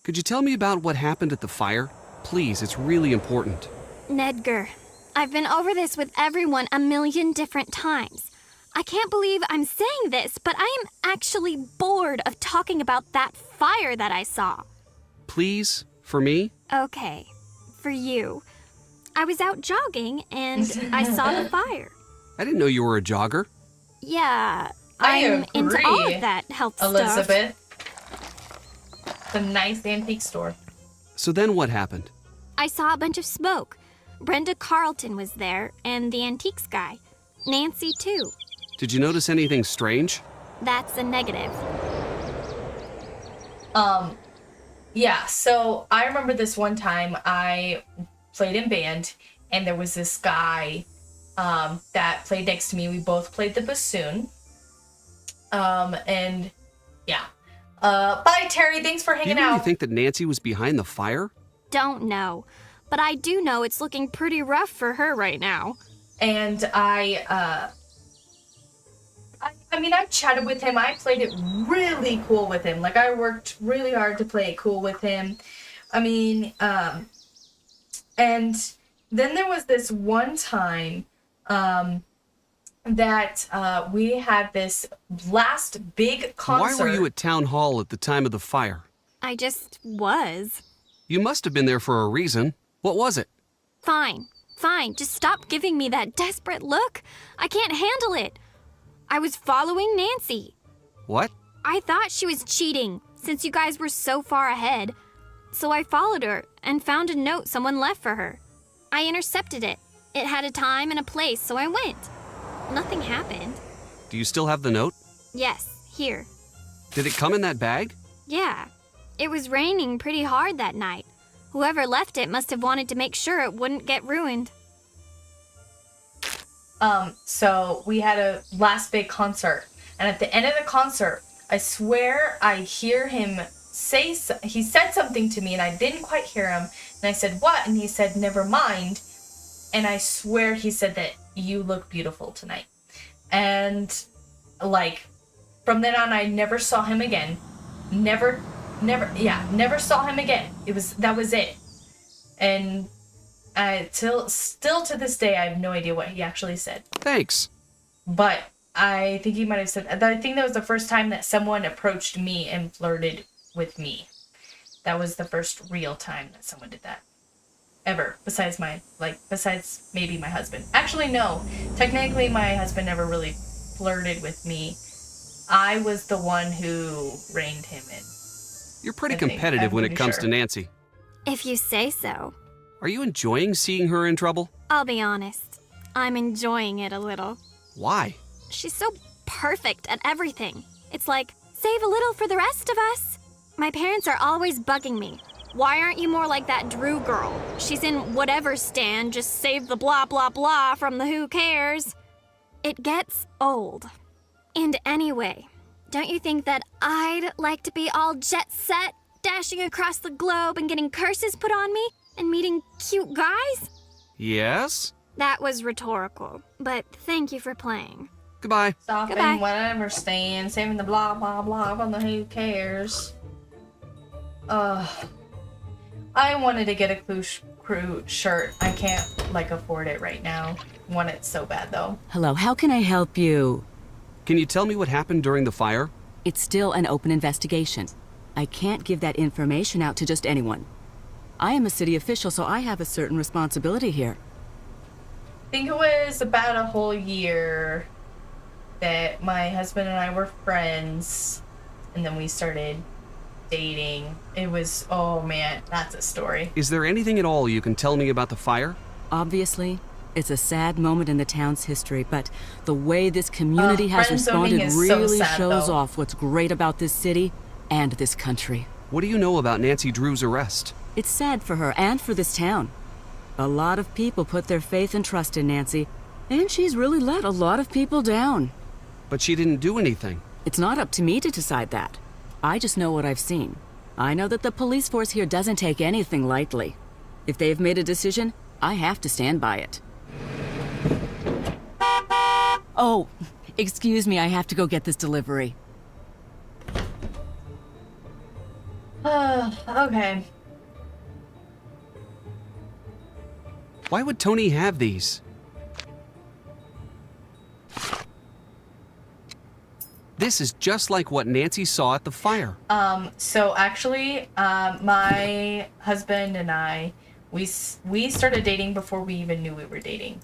Could you tell me about what happened at the fire? Please, it's really important. Nedgar, I've been over this with everyone a million different times. I can't believe I'm saying this, but I am actually bored of talking about that fire that I saw. Please, for me? Okay, for you. I was out jogging and I saw the fire. I didn't know you were a jogger. Yeah, I I'm into all agree, of that health stuff. Elizabeth. It's a nice antique store. So then what happened? I saw a bunch of smoke. Brenda Carlton was there, and the antiques guy. Nancy, too. Did you notice anything strange? That's a negative. Yeah, so I remember this one time I played in band, and there was this guy that played next to me. We both played the bassoon. And yeah. Bye, Terry. Thanks for Do you hanging really out. think that Nancy was behind the fire? Don't know. But I do know it's looking pretty rough for her right now. And I mean, I chatted with him. I played it really cool with him. Like, I worked really hard to play it cool with him. I mean, and then there was this one time, that we had this last big concert. Why were you at town hall at the time of the fire? I just was. You must have been there for a reason. What was it? Fine. Just stop giving me that desperate look. I can't handle it. I was following Nancy. What? I thought she was cheating, since you guys were so far ahead. So I followed her and found a note someone left for her. I intercepted it. It had a time and a place, so I went. Nothing happened. Do you still have the note? Yes, here. Did it come in that bag? Yeah. It was raining pretty hard that night. Whoever left it must have wanted to make sure it wouldn't get ruined. So we had a last big concert, and at the end of the concert, I swear I hear him say, he said something to me, and I didn't quite hear him, and I said, what? And he said, never mind, and I swear he said that you look beautiful tonight. And, like, from then on, I never saw him again. Never saw him again. That was it. And still to this day, I have no idea what he actually said. Thanks. But I think he might have said, I think that was the first time that someone approached me and flirted with me. That was the first real time that someone did that. Ever. Besides maybe my husband. Actually, no. Technically, my husband never really flirted with me. I was the one who reined him in. You're pretty competitive when it comes to Nancy. If you say so. Are you enjoying seeing her in trouble? I'll be honest. I'm enjoying it a little. Why? She's so perfect at everything. It's like, save a little for the rest of us. My parents are always bugging me. Why aren't you more like that Drew girl? She's in whatever stand, just save the blah blah blah from the who cares. It gets old. And anyway, don't you think that I'd like to be all jet set, dashing across the globe and getting curses put on me and meeting cute guys? Yes? That was rhetorical, but thank you for playing. Goodbye. Stopping Goodbye. whatever stand, saving the blah blah blah from the who cares. I wanted to get a crew shirt. I can't afford it right now. I want it so bad though. Hello, how can I help you? Can you tell me what happened during the fire? It's still an open investigation. I can't give that information out to just anyone. I am a city official, so I have a certain responsibility here. I think it was about a whole year that my husband and I were friends, and then we started dating. It was, oh man, that's a story. Is there anything at all you can tell me about the fire? Obviously, it's a sad moment in the town's history, but the way this community has friend zoning responded is so really sad, shows though. off what's great about this city and this country. What do you know about Nancy Drew's arrest? It's sad for her and for this town. A lot of people put their faith and trust in Nancy, and she's really let a lot of people down. But she didn't do anything. It's not up to me to decide that. I just know what I've seen. I know that the police force here doesn't take anything lightly. If they've made a decision, I have to stand by it. Oh, excuse me, I have to go get this delivery. Okay. Why would Tony have these? This is just like what Nancy saw at the fire. So actually, my husband and I, we started dating before we even knew we were dating.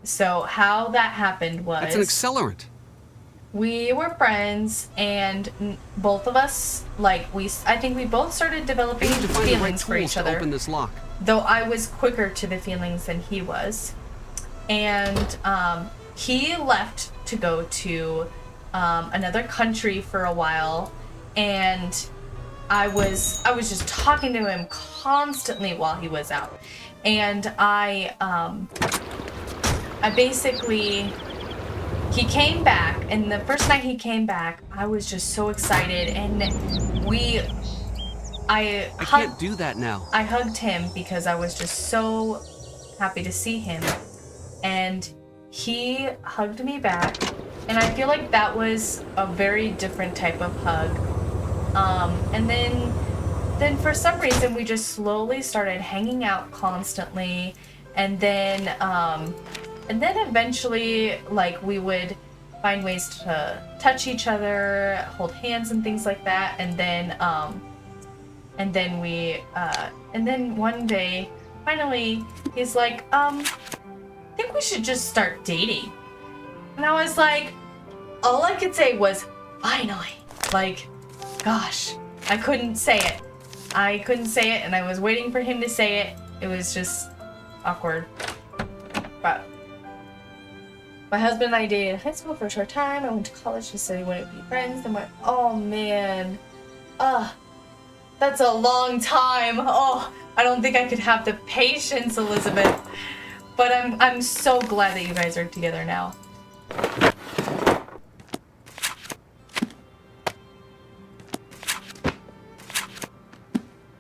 So how that happened was... That's an accelerant. We were friends, and both of us, like, I think we both started developing feelings for each other. Open this lock. Though I was quicker to the feelings than he was. And he left to go to another country for a while, and I was just talking to him constantly while he was out. And I basically... He came back, and the first night he came back, I was just so excited, and I can't do that now. I hugged him because I was just so happy to see him, and he hugged me back, and I feel like that was a very different type of hug. And then for some reason we just slowly started hanging out constantly, and then eventually, like, we would find ways to touch each other, hold hands and things like that. And then one day, finally, he's like, I think we should just start dating. And I was like, all I could say was, finally. Like, gosh, I couldn't say it. And I was waiting for him to say it. It was just awkward. But my husband and I dated in high school for a short time. I went to college to study when we be friends. Then went, oh man, that's a long time. Oh, I don't think I could have the patience, Elizabeth. But I'm so glad that you guys are together now.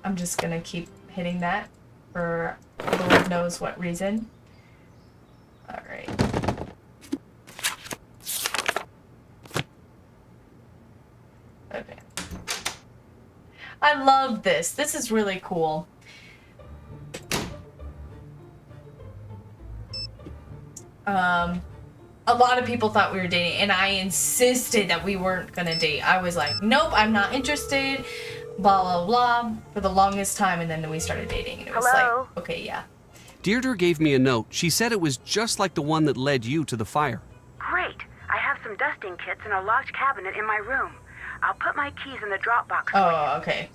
I'm just gonna keep hitting that for the Lord knows what reason. All right. Okay. I love this. This is really cool. A lot of people thought we were dating, and I insisted that we weren't gonna date. I was like, nope, I'm not interested, blah, blah, blah, for the longest time, and then we started dating, and it was like, okay, yeah. Deirdre gave me a note. She said it was just like the one that led you to the fire. Great. I have some dusting kits and a locked cabinet in my room. I'll put my keys in the Dropbox for you. Oh, okay.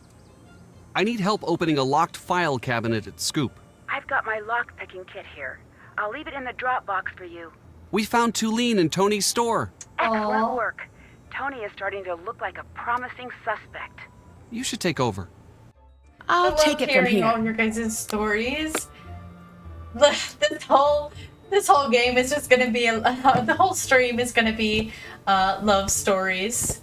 I need help opening a locked file cabinet at Scoop. I've got my lock-picking kit here. I'll leave it in the Dropbox for you. We found Tulene in Tony's store. Excellent work. Tony is starting to look like a promising suspect. You should take over. I'll take it from here. All your guys' stories. This whole game is just gonna be the whole stream is gonna be love stories.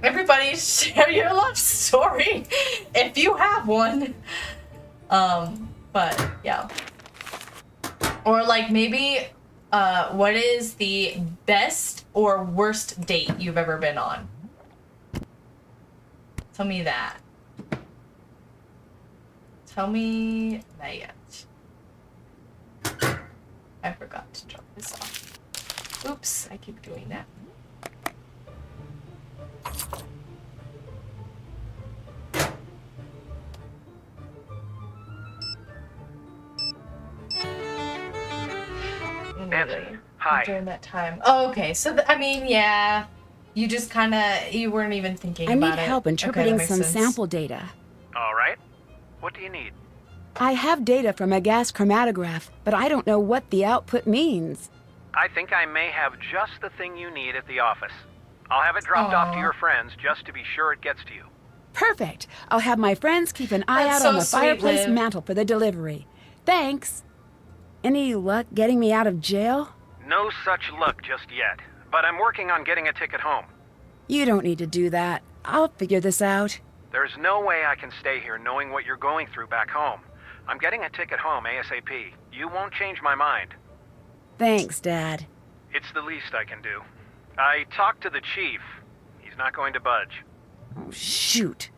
Everybody share your love story if you have one. But yeah. Or like maybe what is the best or worst date you've ever been on? Tell me that. Tell me that yet. I forgot to drop this off. Oops, I keep doing that. Nancy, hi. During that time. Oh, okay. So, I mean, yeah. You just kind of, you weren't even thinking about it. I need help interpreting Okay, that some makes sense. sample data. All right. What do you need? I have data from a gas chromatograph, but I don't know what the output means. I think I may have just the thing you need at the office. I'll have it dropped off to your friends just to be sure it gets to you. Perfect. I'll have my friends keep an eye That's out on so the sweet, fireplace Liv. mantle for the delivery. Thanks. Any luck getting me out of jail? No such luck just yet, but I'm working on getting a ticket home. You don't need to do that. I'll figure this out. There's no way I can stay here knowing what you're going through back home. I'm getting a ticket home ASAP. You won't change my mind. Thanks, Dad. It's the least I can do. I talked to the chief. He's not going to budge. Oh, shoot.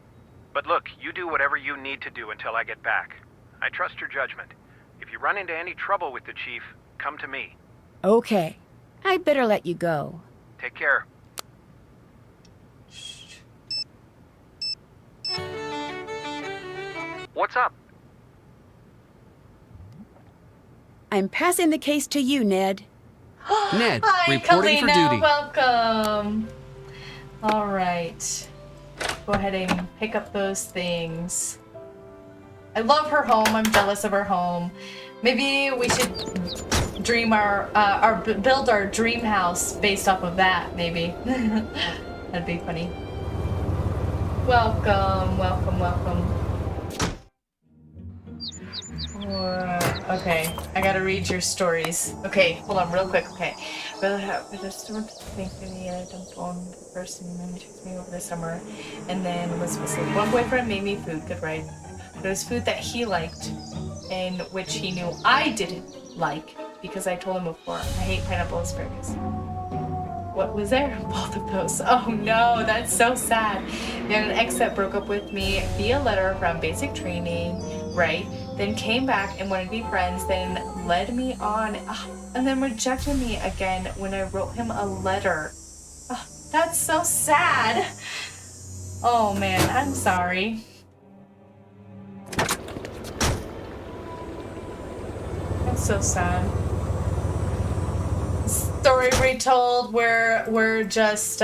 But look, you do whatever you need to do until I get back. I trust your judgment. If you run into any trouble with the chief, come to me. Okay. I better let you go. Take care. What's up? I'm passing the case to you, Ned. Ned, Hi, reporting for Kalina. duty. Welcome. All right. Go ahead and pick up those things. I love her home. I'm jealous of her home. Maybe we should dream build our dream house based off of that. Maybe that'd be funny. Welcome, welcome, welcome. Okay, I gotta read your stories. Okay, hold on, real quick. Okay, I just want to think that I dumped on the person who took me over the summer, and then was specific. One boyfriend made me food, good right? But it was food that he liked, and which he knew I didn't like because I told him before I hate pineapple asparagus. What was there? Both of those. Oh no, that's so sad. Then an ex that broke up with me via letter from basic training, right? Then came back and wanted to be friends, then led me on, and then rejected me again when I wrote him a letter. That's so sad. Oh man, I'm sorry. That's so sad. Story retold. We're just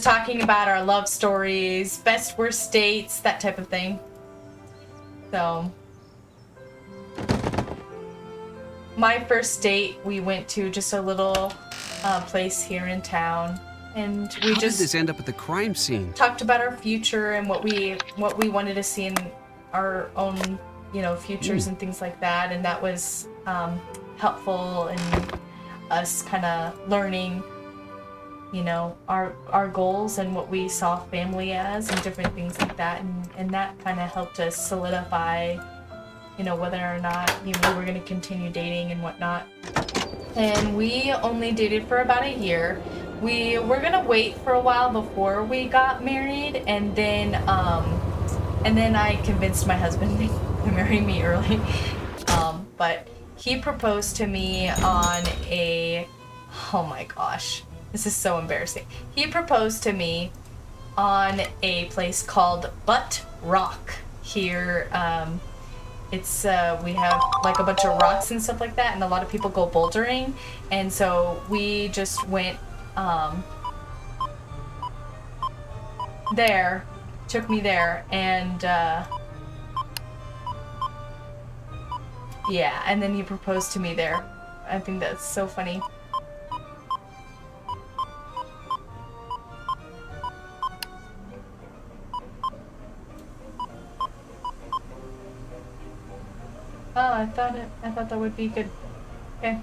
talking about our love stories, best worst dates, that type of thing. So my first date, we went to just a little place here in town, and we How just did this end up at the crime scene? talked about our future and what we wanted to see in our own, futures and things like that, and that was helpful in us kind of learning, our goals and what we saw family as and different things like that, and that kind of helped us solidify, whether or not we were going to continue dating and whatnot. And we only dated for about a year. We were gonna wait for a while before we got married, and then I convinced my husband to marry me early. But he proposed to me on oh my gosh, this is so embarrassing. He proposed to me on a place called Butt Rock here. It's we have like a bunch of rocks and stuff like that, and a lot of people go bouldering, and so we just went there, took me there, and yeah, and then he proposed to me there. I think that's so funny. Oh, I thought that would be good. Okay.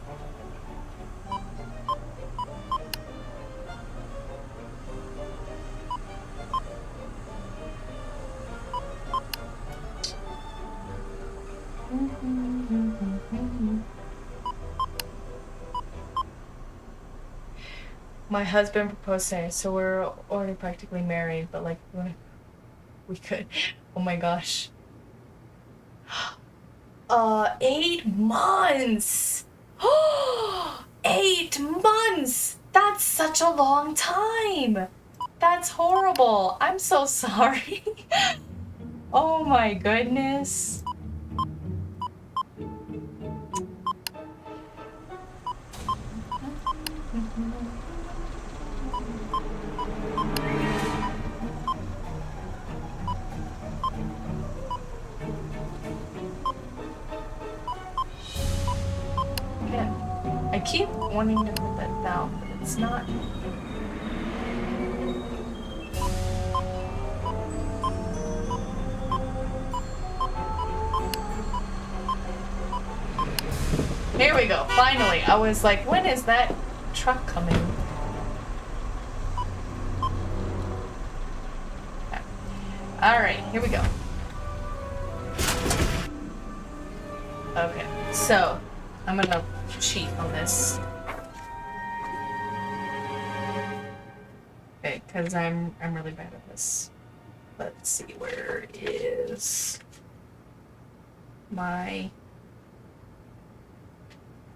My husband proposed today, so we're already practically married, but like we could. Oh my gosh. 8 months. 8 months. That's such a long time. That's horrible. I'm so sorry. Oh my goodness. I keep wanting to put that down, but it's not. Here we go, finally. I was like, when is that truck coming? Okay. Alright, here we go. Okay, so I'm gonna cheat on this. Okay, because I'm really bad at this. Let's see, where is my...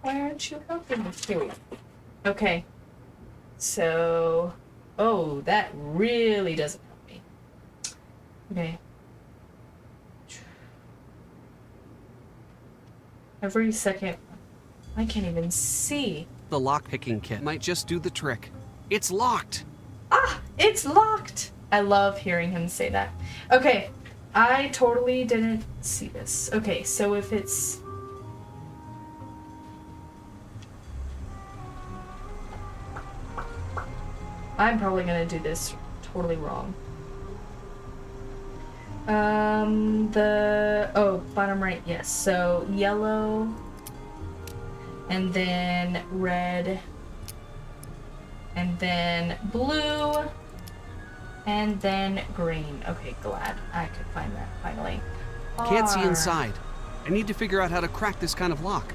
Why aren't you helping me? Here we go. Okay. So... Oh, that really doesn't help me. Okay. Every second. I can't even see. The lock-picking kit might just do the trick. It's locked! Ah! It's locked! I love hearing him say that. Okay. I totally didn't see this. Okay, so if it's... I'm probably gonna do this totally wrong. Bottom right, yes. So yellow, and then red, and then blue, and then green. Okay, glad I could find that finally. Can't see R. inside. I need to figure out how to crack this kind of lock.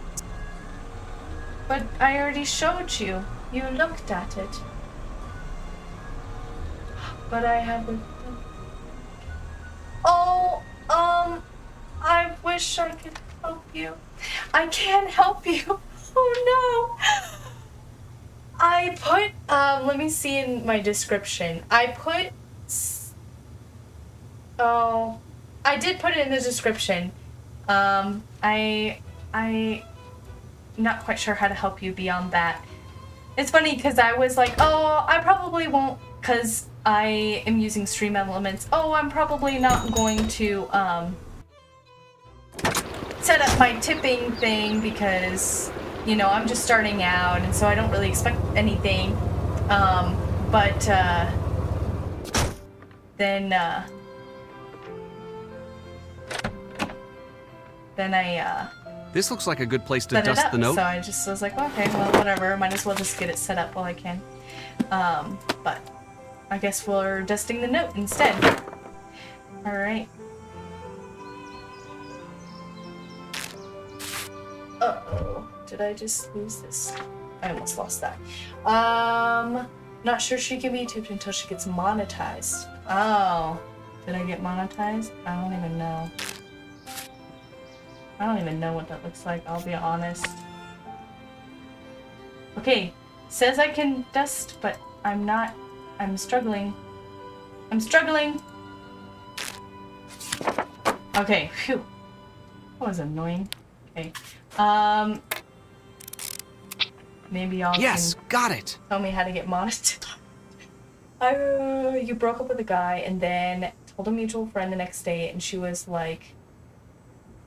But I already showed you. You looked at it. But I haven't. Oh, I wish I could help you. I can't help you. Oh no. I put, let me see in my description. I did put it in the description. I'm not quite sure how to help you beyond that. It's funny because I was like, oh, I probably won't, because I am using stream elements. Oh, I'm probably not going to set up my tipping thing because, you know, I'm just starting out and so I don't really expect anything. Then I This looks like a good place to dust the note. So I just was like, okay, well, whatever. Might as well just get it set up while I can. But I guess we're dusting the note instead. All right. Uh-oh. Did I just lose this? I almost lost that. Not sure she can be tipped until she gets monetized. Oh. Did I get monetized? I don't even know. I don't even know what that looks like, I'll be honest. Okay. Says I can dust, but I'm not. I'm struggling. I'm struggling. Okay, phew. That was annoying. Okay. Maybe y'all Yes, got it. Tell me how to get monetized. You broke up with a guy and then told a mutual friend the next day, and she was like,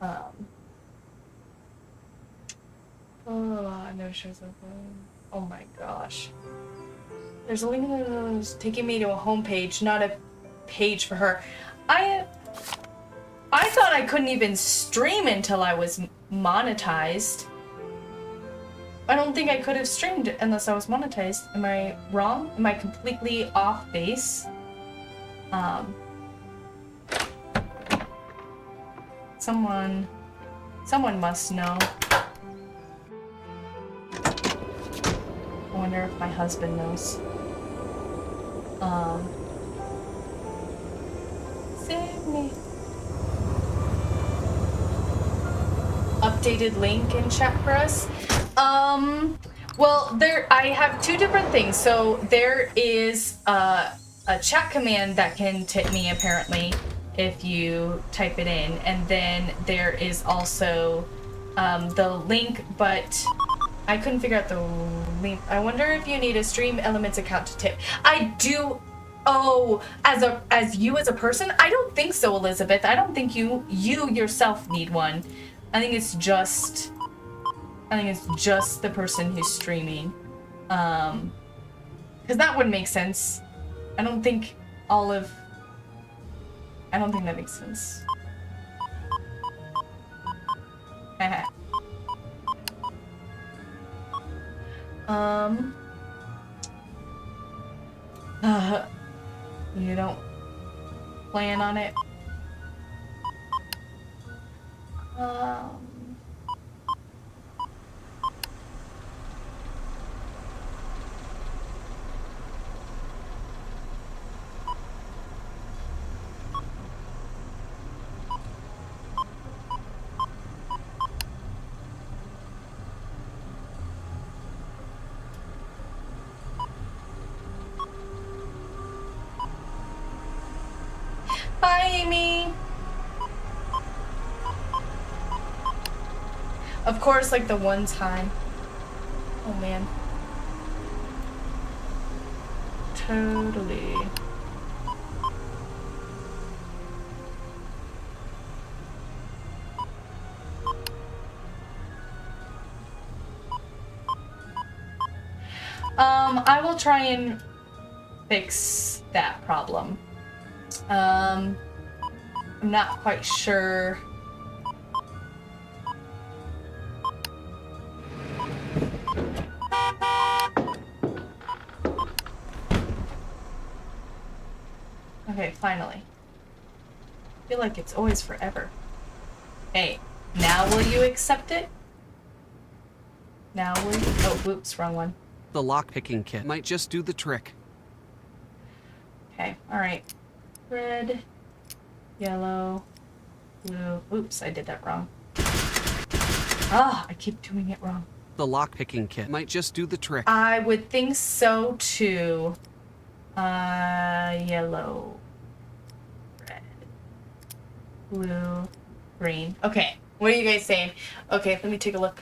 oh, no shows up. Oh my gosh. There's a link that's taking me to a homepage, not a page for her. I thought I couldn't even stream until I was monetized. I don't think I could have streamed unless I was monetized. Am I wrong? Am I completely off base? Someone must know. I wonder if my husband knows. Save me. Updated link in chat for us. Well, I have two different things. So there is a chat command that can tip me apparently if you type it in, and then there is also the link, but I couldn't figure out the link. I wonder if you need a Stream Elements account to tip. I do. Oh, as you as a person, I don't think so, Elizabeth. I don't think you yourself need one. I think it's just the person who's streaming. Because that would make sense. I don't think that makes sense. You don't plan on it? Hi, Amy. Of course, like the one time. Oh man. Totally. I will try and fix that problem. I'm not quite sure. Okay, finally. I feel like it's always forever. Hey, now will you accept it? Now will you? Oh, whoops, wrong one. The lockpicking kit might just do the trick. Okay, alright. Red, yellow, blue. Oops, I did that wrong. Ah, I keep doing it wrong. The lockpicking kit might just do the trick. I would think so too. Yellow, red, blue, green. Okay, what are you guys saying? Okay, let me take a look.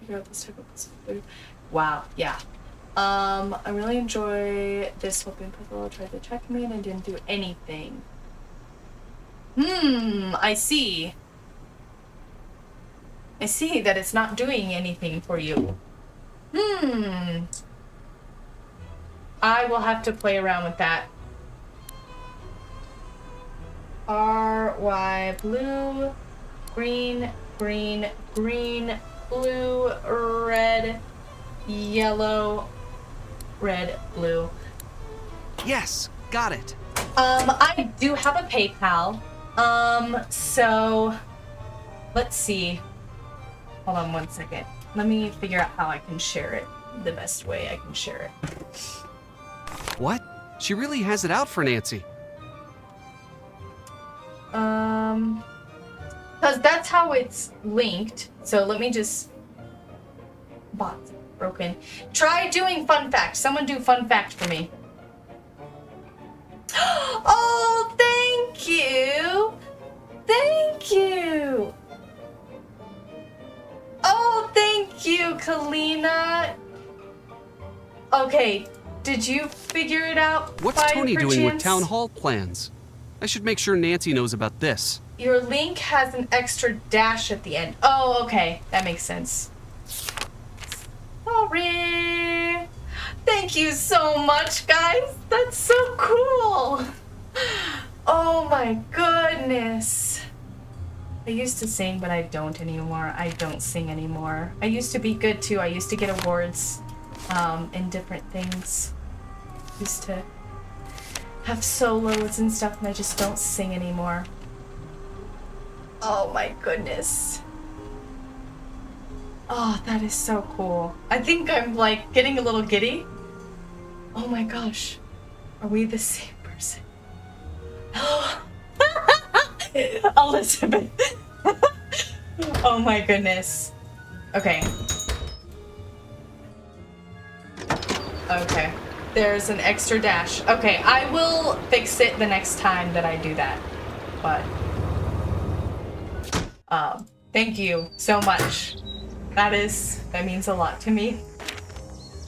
Figure out this type of food. Wow, yeah. I really enjoy this swapping puzzle. I tried to check me and I didn't do anything. I see. I see that it's not doing anything for you. I will have to play around with that. R-Y, blue, green, green, green, blue, red, yellow, red, blue. Yes, got it. I do have a PayPal. So let's see. Hold on one second. Let me figure out how I can share it. The best way I can share it. What? She really has it out for Nancy. Because that's how it's linked. So let me just... Bot's broken. Try doing fun fact. Someone do fun fact for me. Oh, thank you. Thank you. Oh, thank you, Kalina. Okay, did you figure it out? What's Tony doing with town hall plans? I should make sure Nancy knows about this. Your link has an extra dash at the end. Oh, okay. That makes sense. Sorry. Thank you so much, guys. That's so cool. Oh my goodness. I used to sing, but I don't anymore. I don't sing anymore. I used to be good too. I used to get awards in different things. Used to have solos and stuff, and I just don't sing anymore. Oh my goodness. Oh, that is so cool. I think I'm like getting a little giddy. Oh my gosh. Are we the same person? Elizabeth. Oh my goodness. Okay. Okay. There's an extra dash. Okay, I will fix it the next time that I do that. But thank you so much. That means a lot to me.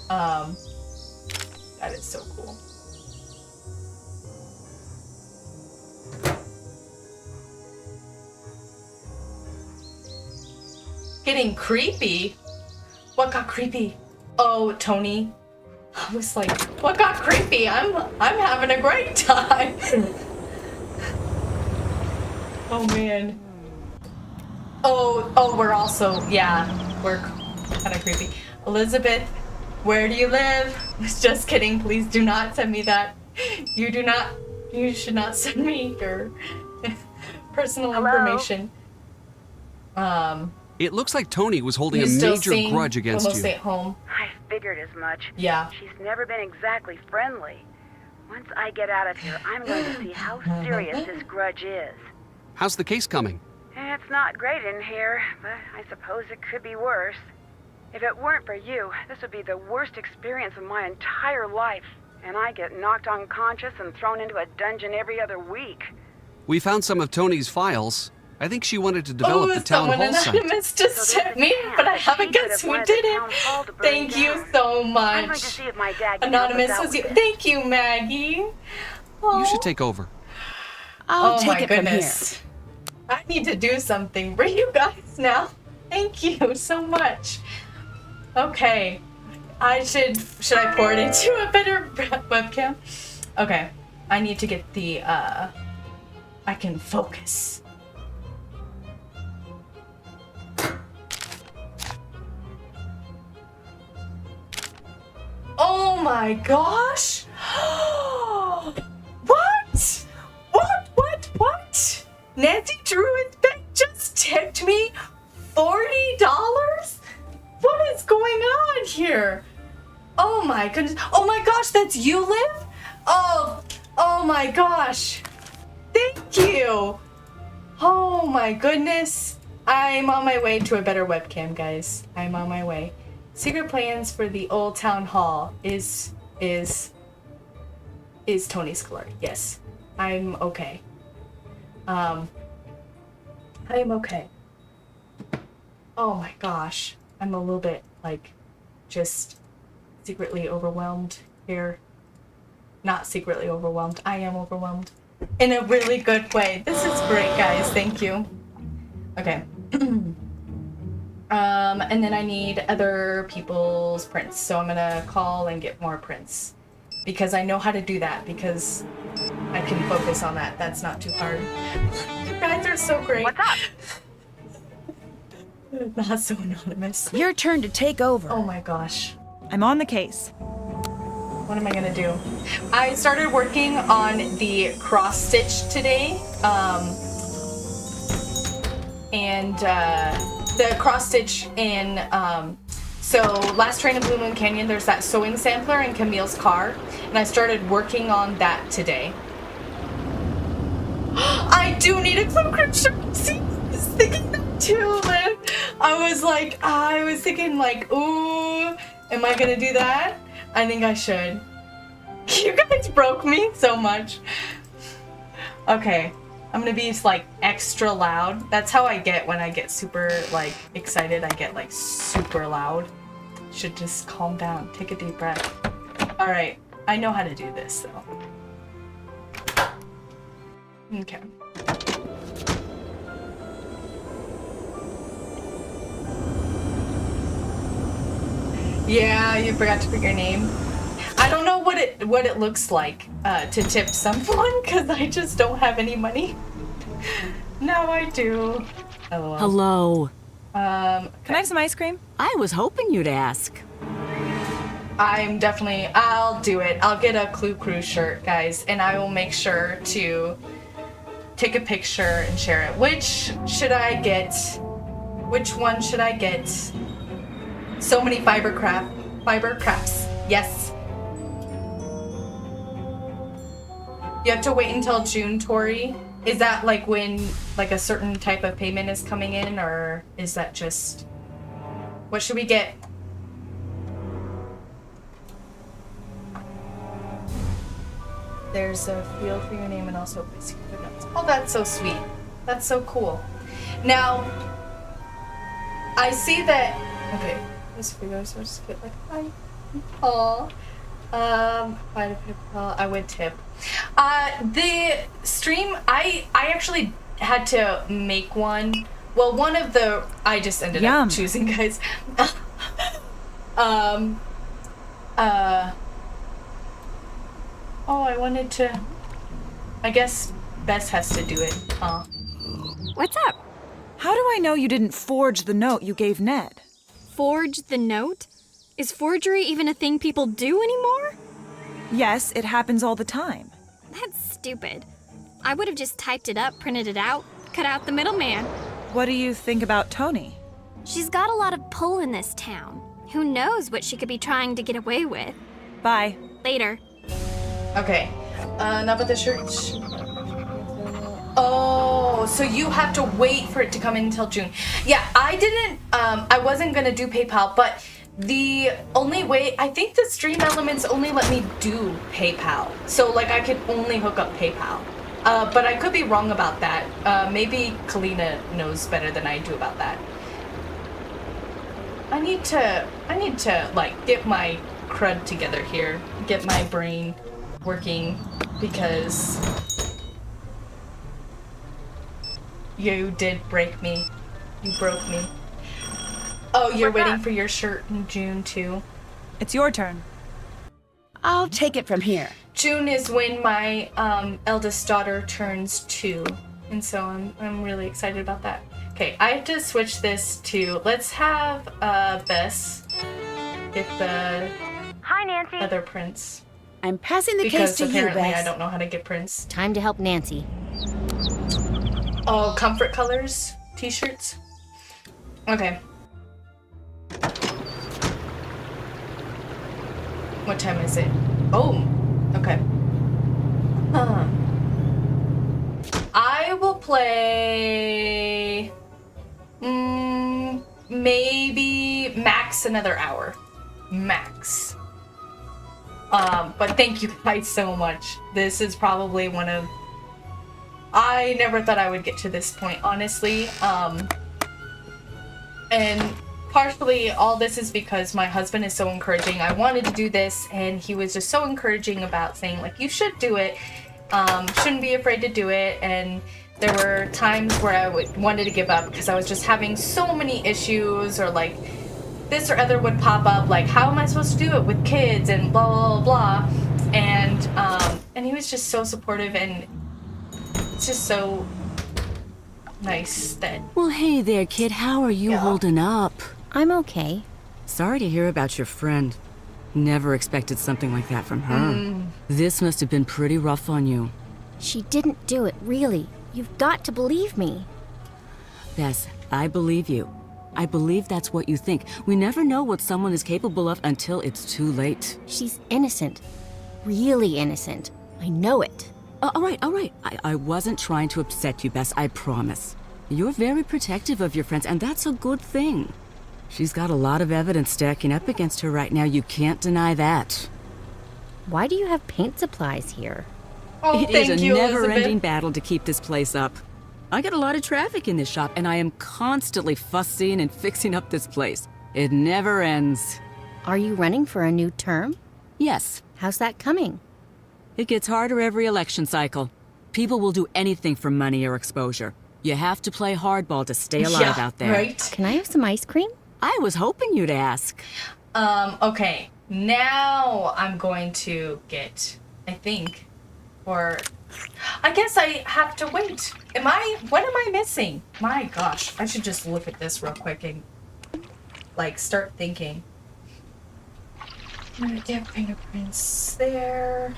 That is so cool. Getting creepy? What got creepy? Oh, Tony. I was like, what got creepy? I'm having a great time. Oh man. Oh, we're also, yeah, we're kind of creepy. Elizabeth, where do you live? Just kidding, please do not send me that. You should not send me your personal information. It looks like Tony was holding a major grudge against you. Stay at home. I figured as much. Yeah. She's never been exactly friendly. Once I get out of here, I'm going to see how serious this grudge is. How's the case coming? It's not great in here, but I suppose it could be worse. If it weren't for you, this would be the worst experience of my entire life. And I get knocked unconscious and thrown into a dungeon every other week. We found some of Tony's files. I think she wanted to develop the town someone hall site. anonymous just tipped me, but I haven't guessed who did it. Thank you so much. I'm going to see if my dad can Anonymous help us was out you. with Thank you, Maggie. You should take over. I'll take my it goodness. I need to do something for you guys now. Thank you so much. Okay. Should I pour it into a better webcam? Okay. I need to get the I can focus. Oh my gosh! What? What? Nancy Drew and Ben just tipped me $40? What is going on here? Oh my goodness. Oh my gosh, that's you, Liv? Oh my gosh. Thank you. Oh my goodness. I'm on my way to a better webcam, guys. I'm on my way. Secret plans for the old town hall is Tony Scolari. Yes. I'm okay. I'm okay. Oh my gosh. I'm a little bit just secretly overwhelmed here. Not secretly overwhelmed. I am overwhelmed. In a really good way. This is great, guys. Thank you. Okay. And then I need other people's prints. So I'm gonna call and get more prints. Because I know how to do that. Because I can focus on that. That's not too hard. You guys are so great. What's up? Not so anonymous. Your turn to take over. Oh my gosh. I'm on the case. What am I gonna do? I started working on the cross stitch today. The cross stitch in so last train of Blue Moon Canyon, there's that sewing sampler in Camille's car, and I started working on that today. I do need a clue shirt. See, I was thinking that too, Liv. I was thinking ooh, am I gonna do that? I think I should. You guys broke me so much. Okay. I'm gonna be extra loud. That's how I get when I get super excited. I get super loud. Should just calm down. Take a deep breath. All right, I know how to do this though. Okay. Yeah, you forgot to put your name. I don't know what it looks like to tip someone because I just don't have any money. Now I do. LOL. Hello. Can I have some ice cream? I was hoping you'd ask. I'll do it. I'll get a Clue Crew shirt, guys, and I will make sure to take a picture and share it. Which should I get? Which one should I get? So many fiber crafts. Yes. You have to wait until June, Tori. Is that when a certain type of payment is coming in, or is that just what should we get? There's a field for your name and also a secret notes. Oh, that's so sweet. That's so cool. Now, I see that. Okay, this for yours. So just get hi, Paul. I would tip. The stream, I actually had to make one. Well, one of the I just ended up choosing, guys. Oh, I wanted to. I guess Bess has to do it, huh? What's up? How do I know you didn't forge the note you gave Ned? Forge the note? Is forgery even a thing people do anymore? Yes, it happens all the time. That's stupid. I would have just typed it up, printed it out, cut out the middleman. What do you think about Tony? She's got a lot of pull in this town. Who knows what she could be trying to get away with. Bye. Later. Okay. Now about the shirt. Oh, so you have to wait for it to come in until June. Yeah, I wasn't gonna do PayPal, but the only way, I think the stream elements only let me do PayPal. So I could only hook up PayPal. But I could be wrong about that. Maybe Kalina knows better than I do about that. I need to like get my crud together here, get my brain working, because you did break me. You broke me. Oh, you're waiting for your shirt in June too. It's your turn. I'll take it from here. June is when my eldest daughter turns 2, and so I'm really excited about that. Okay, I have to switch this to, let's have Bess get the Hi, Nancy. other prints. I'm passing the Because case to you, apparently I Bess. don't know how to get prints. Time to help Nancy. Oh, comfort colors t-shirts. Okay. What time is it? Oh, okay. Huh. I will play maybe max another hour. Max. But thank you guys so much. This is probably one of... I never thought I would get to this point, honestly. And partially all this is because my husband is so encouraging. I wanted to do this, and he was just so encouraging about saying, like, you should do it. Shouldn't be afraid to do it. And there were times where I wanted to give up because I was just having so many issues, or like this or other would pop up, like, how am I supposed to do it with kids and blah blah blah. And he was just so supportive, and it's just so nice that... Well, hey there, kid. How are you holding up? I'm okay. Sorry to hear about your friend. Never expected something like that from her. This must have been pretty rough on you. She didn't do it, really. You've got to believe me. Bess, I believe you. I believe that's what you think. We never know what someone is capable of until it's too late. She's innocent. Really innocent. I know it. All right. I wasn't trying to upset you, Bess, I promise. You're very protective of your friends, and that's a good thing. She's got a lot of evidence stacking up against her right now. You can't deny that. Why do you have paint supplies here? Oh, It is a you, never-ending Elizabeth. battle to keep this place up. I get a lot of traffic in this shop, and I am constantly fussing and fixing up this place. It never ends. Are you running for a new term? Yes. How's that coming? It gets harder every election cycle. People will do anything for money or exposure. You have to play hardball to stay alive out there. Right? Can I have some ice cream? I was hoping you'd ask. Okay. Now I'm going to get, I think, or I guess I have to wait. What am I missing? My gosh, I should just look at this real quick and like start thinking. I'm gonna get fingerprints there.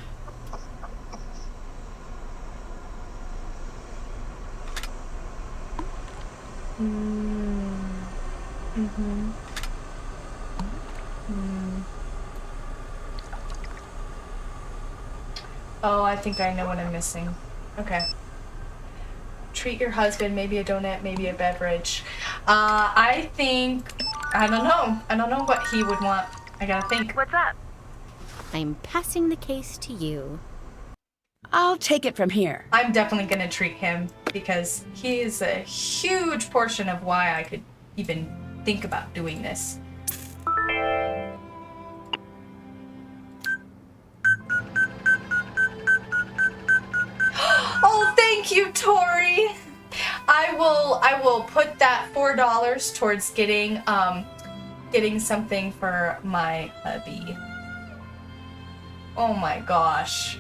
Oh, I think I know what I'm missing. Okay. Treat your husband, maybe a donut, maybe a beverage. I think, I don't know. I don't know what he would want. I gotta think. What's up? I'm passing the case to you. I'll take it from here. I'm definitely gonna treat him because he is a huge portion of why I could even think about doing this. Oh, thank you, Tori. I will put that $4 towards getting something for my hubby. Oh my gosh.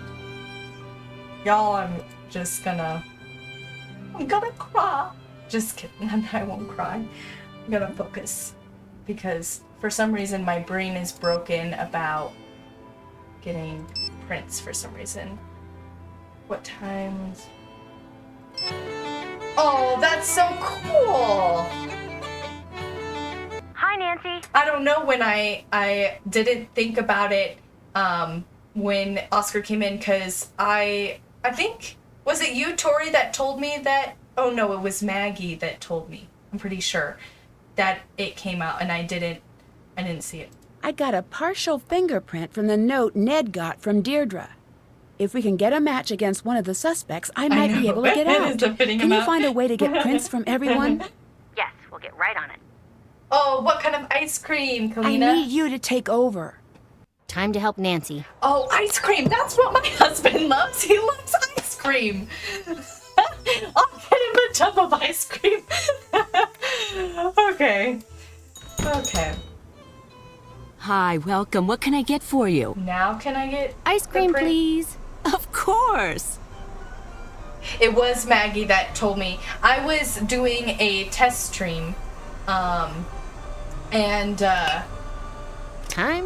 Y'all, I'm gonna cry. Just kidding, I won't cry. I'm gonna focus because for some reason my brain is broken about getting prints for some reason. What times? Oh, that's so cool! Hi, Nancy. I don't know when I didn't think about it when Oscar came in, because I think, was it you, Tori, that told me that? Oh no, it was Maggie that told me. I'm pretty sure that it came out, and I didn't see it. I got a partial fingerprint from the note Ned got from Deirdre. If we can get a match against one of the suspects, I might be able to get out. Can you find a way to get prints from everyone? Yes, we'll get right on it. Oh, what kind of ice cream, I Kalina? need you to take over. Time to help Nancy. Oh, ice cream. That's what my husband loves. He loves ice cream. I'll get him a tub of ice cream. Okay. Okay. Hi, welcome. What can I get for you? Now can I get ice cream, please? Of course. It was Maggie that told me. I was doing a test stream. Time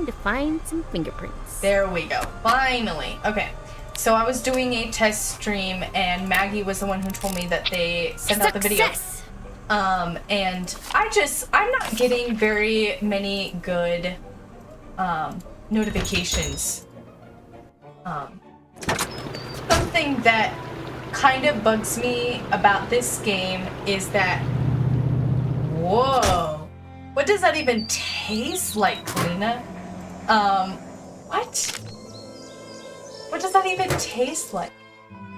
to find some fingerprints. There we go. Finally. Okay. So I was doing a test stream, and Maggie was the one who told me that they sent out the video. And I'm not getting very many good notifications. Something that kind of bugs me about this game is that, whoa, what does that even taste like, Kalina? What does that even taste like?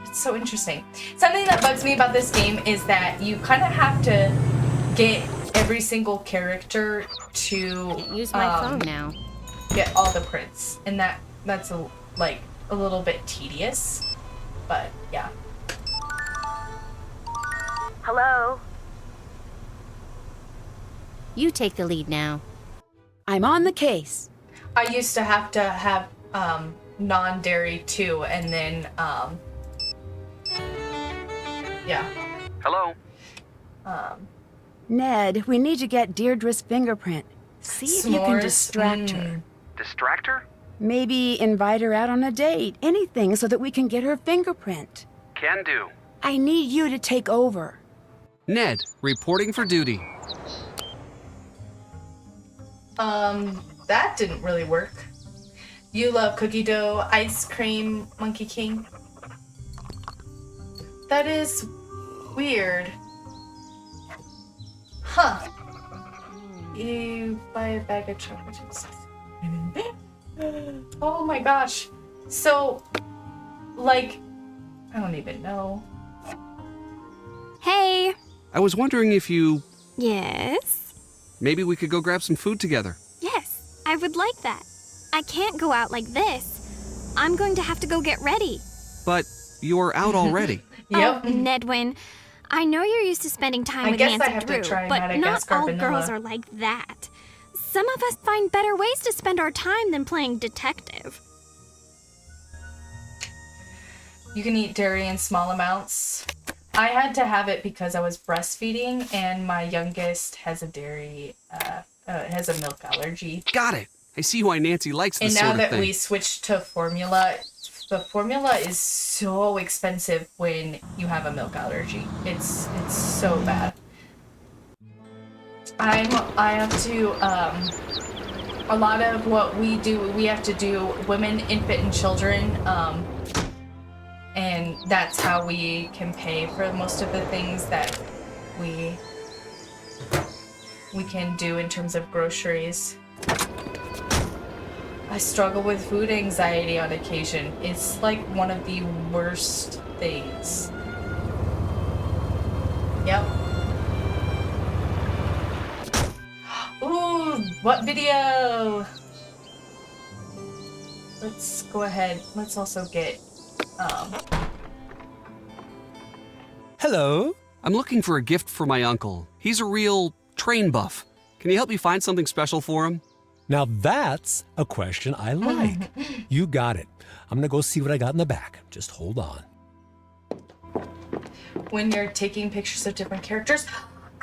It's so interesting. Something that bugs me about this game is that you kind of have to get every single character to use my phone now. Get all the prints, and that's a little bit tedious, but yeah. Hello? You take the lead now. I'm on the case. I used to have non-dairy too, and then yeah. Hello? Ned, we need to get Deirdre's fingerprint. See if you can distract her. Distract her? Maybe invite her out on a date. Anything so that we can get her fingerprint. Can do. I need you to take over. Ned, reporting for duty. That didn't really work. You love cookie dough, ice cream, Monkey King. That is weird. Huh. You buy a bag of chocolate chips. Oh my gosh. So, I don't even know. Hey. I was wondering if you... Yes? Maybe we could go grab some food together. Yes, I would like that. I can't go out like this. I'm going to have to go get ready. But you're out already. Yep. Oh, Nedwin, I know you're used to spending time with Nancy Drew, but not all girls are like that. Some of us find better ways to spend our time than playing detective. You can eat dairy in small amounts. I had to have it because I was breastfeeding, and my youngest has has a milk allergy. Got it. I see why Nancy likes this sort of thing. And now that we switched to formula, the formula is so expensive when you have a milk allergy. It's so bad. I have to, a lot of what we do, we have to do women, infant, and children, and that's how we can pay for most of the things that we can do in terms of groceries. I struggle with food anxiety on occasion. It's like one of the worst things. Yep. Ooh, what video? Let's go ahead. Let's also get, Hello? I'm looking for a gift for my uncle. He's a real train buff. Can you help me find something special for him? Now that's a question I like. You got it. I'm gonna go see what I got in the back. Just hold on. When you're taking pictures of different characters,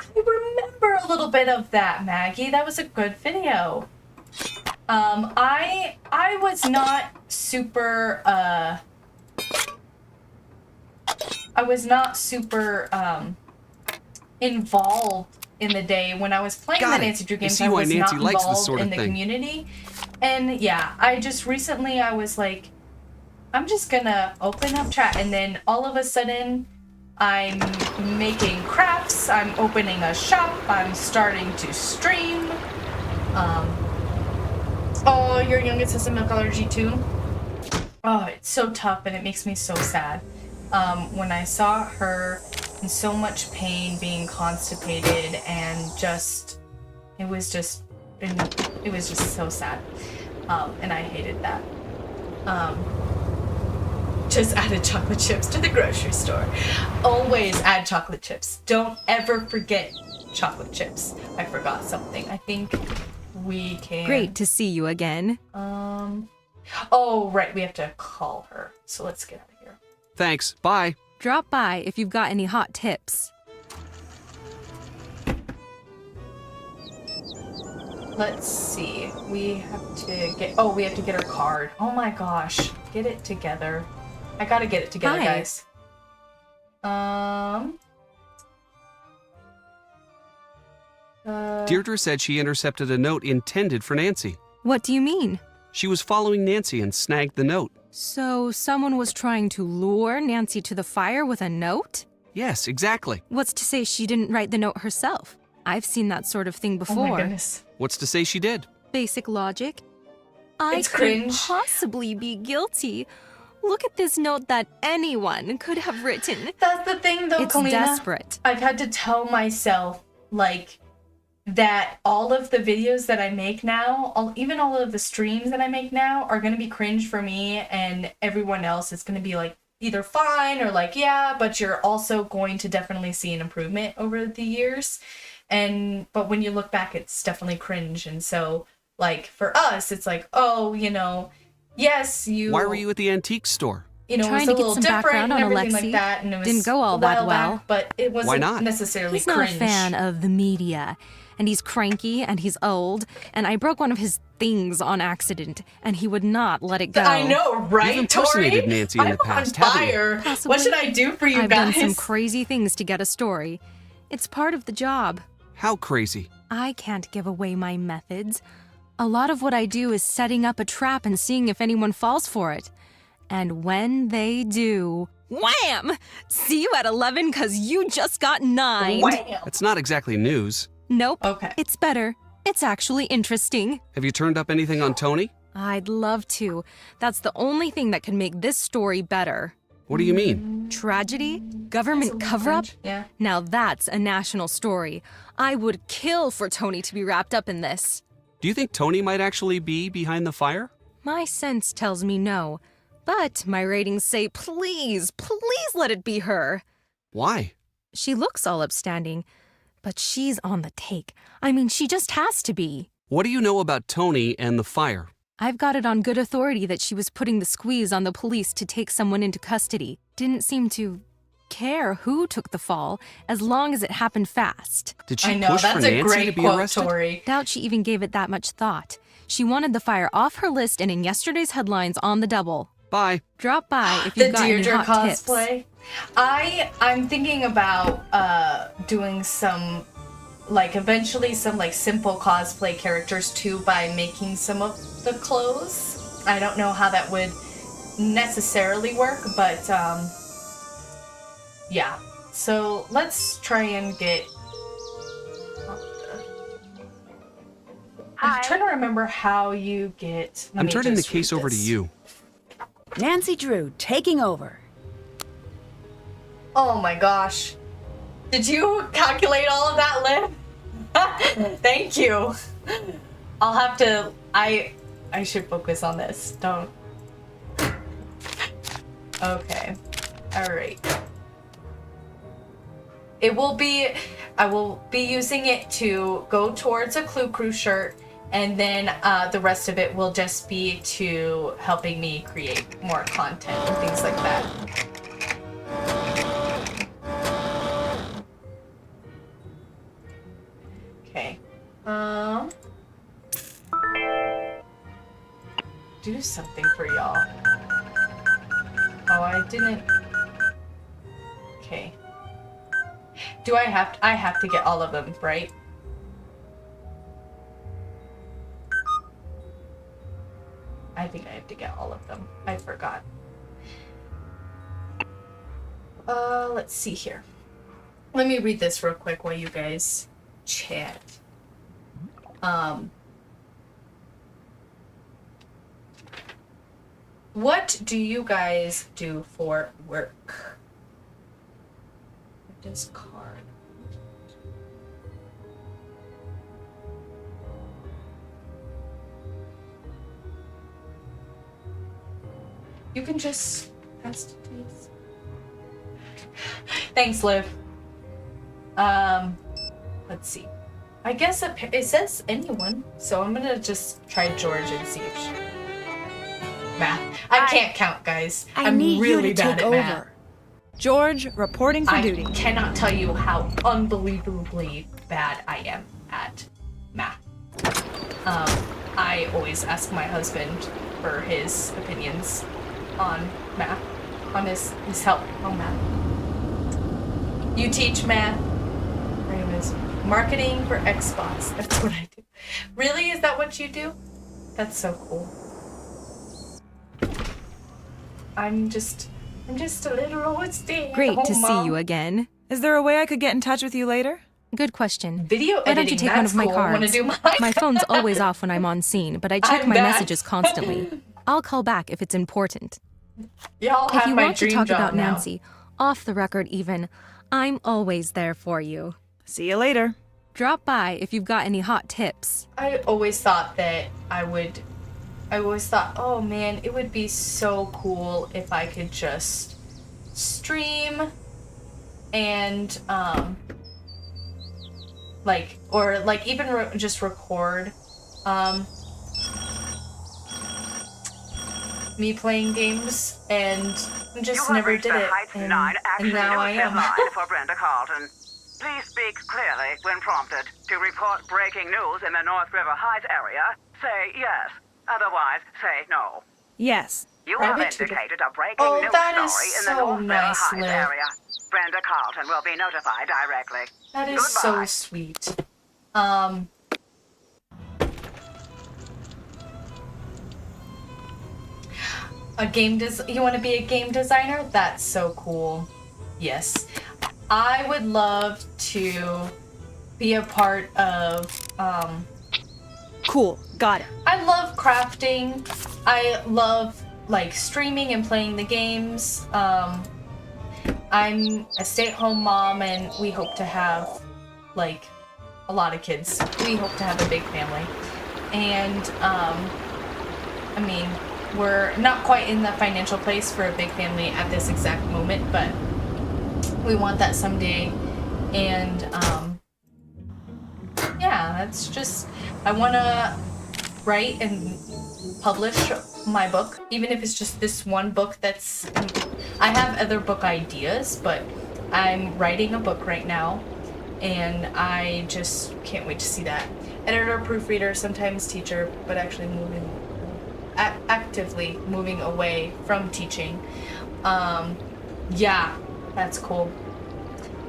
I remember a little bit of that, Maggie. That was a good video. I was not super, involved in the day when I was playing the Nancy Drew games. I was not involved in the community. And yeah, I just recently, I was like, I'm just gonna open up chat, and then all of a sudden I'm making crafts, I'm opening a shop, I'm starting to stream. Oh, your youngest has a milk allergy too? Oh, it's so tough and it makes me so sad. When I saw her in so much pain, being constipated, and just, it was just so sad. And I hated that. Just added chocolate chips to the grocery store. Always add chocolate chips. Don't ever forget chocolate chips. I forgot something. I think we can... Great to see you again. Oh, right. We have to call her. So let's get out of here. Thanks. Bye. Drop by if you've got any hot tips. Let's see. We have to get her card. Oh my gosh. Get it together. I gotta get it together, Hi. guys. Deirdre said she intercepted a note intended for Nancy. What do you mean? She was following Nancy and snagged the note. So someone was trying to lure Nancy to the fire with a note? Yes, exactly. What's to say she didn't write the note herself? I've seen that sort of thing before. Oh my goodness. What's to say she did? Basic logic. I It's couldn't cringe. possibly be guilty. Look at this note that anyone could have written. That's the thing though, It's Kalina. desperate. I've had to tell myself, like, that all of the videos that I make now, even all of the streams that I make now are going to be cringe for me, and everyone else is going to be like either fine or like, yeah, but you're also going to definitely see an improvement over the years. But when you look back, it's definitely cringe. And so, like, for us, it's like, oh, you know, yes, you... Why were you at the antique store? You know, Trying it was a to get little some different background and on everything Alexei. like that. And it was Didn't go all a that while well. back, but it wasn't not? necessarily He's not cringe. a fan of the media, and he's cranky, and he's old, and I broke one of his things on accident, and he would not let it go. I know, right, You've impersonated Tori? Nancy in the I'm past, on haven't you? fire. Possibly. What should I do for you I've guys? done some crazy things to get a story. It's part of the job. How crazy? I can't give away my methods. A lot of what I do is setting up a trap and seeing if anyone falls for it. And when they do, wham! See you at 11 'cause you just got 9. Wham! That's not exactly news. Nope. Okay. It's better. It's actually interesting. Have you turned up anything on Tony? I'd love to. That's the only thing that can make this story better. What do you mean? Tragedy? Government cover-up? Yeah. Now that's a national story. I would kill for Tony to be wrapped up in this. Do you think Tony might actually be behind the fire? My sense tells me no. But my ratings say please, please let it be her. Why? She looks all upstanding, but she's on the take. I mean, she just has to be. What do you know about Tony and the fire? I've got it on good authority that she was putting the squeeze on the police to take someone into custody. Didn't seem to care who took the fall, as long as it happened fast. Did she I know, push for that's a Nancy great to be quote, arrested? Tori. Doubt she even gave it that much thought. She wanted the fire off her list and in yesterday's headlines on the double. Bye. Drop by if The you've got any Deirdre hot tips. cosplay. I'm thinking about doing some, like, eventually some like simple cosplay characters too by making some of the clothes. I don't know how that would necessarily work, but yeah. So let's try and get. I'm trying to remember how you get. Let I'm me turning the just case read over to this. you. Nancy Drew, taking over. Oh my gosh. Did you calculate all of that, Liv? Thank you. I'll have to. I should focus on this. Don't. Okay. Alright. It will be. I will be using it to go towards a Clue Crew shirt, and then the rest of it will just be to helping me create more content and things like that. Okay. Do something for y'all. Oh, I didn't. Okay. Do I have to get all of them, right? I think I have to get all of them. I forgot. Let's see here. Let me read this real quick while you guys chat. What do you guys do for work? What is card? You can just pass it, please. Thanks, Liv. Let's see. I guess it says anyone, so I'm gonna just try George and see if she... Math. I can't count, guys. I'm need really you to bad take at math. over. George, reporting for duty. I cannot tell you how unbelievably bad I am at math. I always ask my husband for his opinions on math, on his help on math. You teach math. Her name is Marketing for Xbox. That's what I do. Really? Is that what you do? That's so cool. I'm just a little old stay. Great to see you again. Is there a way I could get in touch with you later? Good question. Video Why don't you editing, take one that's of my cool. I wanna cards? do mine. My phone's always off when I'm on scene, but I check I'm my back. messages constantly. I'll call back if it's important. Y'all If have you my want to dream talk job about now. Nancy, off the record even, I'm always there for you. See you later. Drop by if you've got any hot tips. I always thought that I always thought, oh man, it would be so cool if I could just stream and even just record me playing games, and just never did it. And now I am. line for Brenda Carlton. Please speak clearly when prompted. To report breaking news in the North River Heights area, say yes. Otherwise, say no. Yes. You have indicated a breaking Oh, news that is story in the so North River nice, Heights Liv. area. Brenda Carlton will be notified directly. That is Goodbye. so sweet. You want to be a game designer? That's so cool. Yes. I would love to be a part of, Cool. Got it. I love crafting. I love, like, streaming and playing the games. I'm a stay-at-home mom, and we hope to have, like, a lot of kids. We hope to have a big family. And, I mean, we're not quite in the financial place for a big family at this exact moment, but we want that someday. And, yeah, that's just, I want to write and publish my book, even if it's just this one book that's, I have other book ideas, but I'm writing a book right now, and I just can't wait to see that. Editor, proofreader, sometimes teacher, but actually actively moving away from teaching. Yeah, that's cool.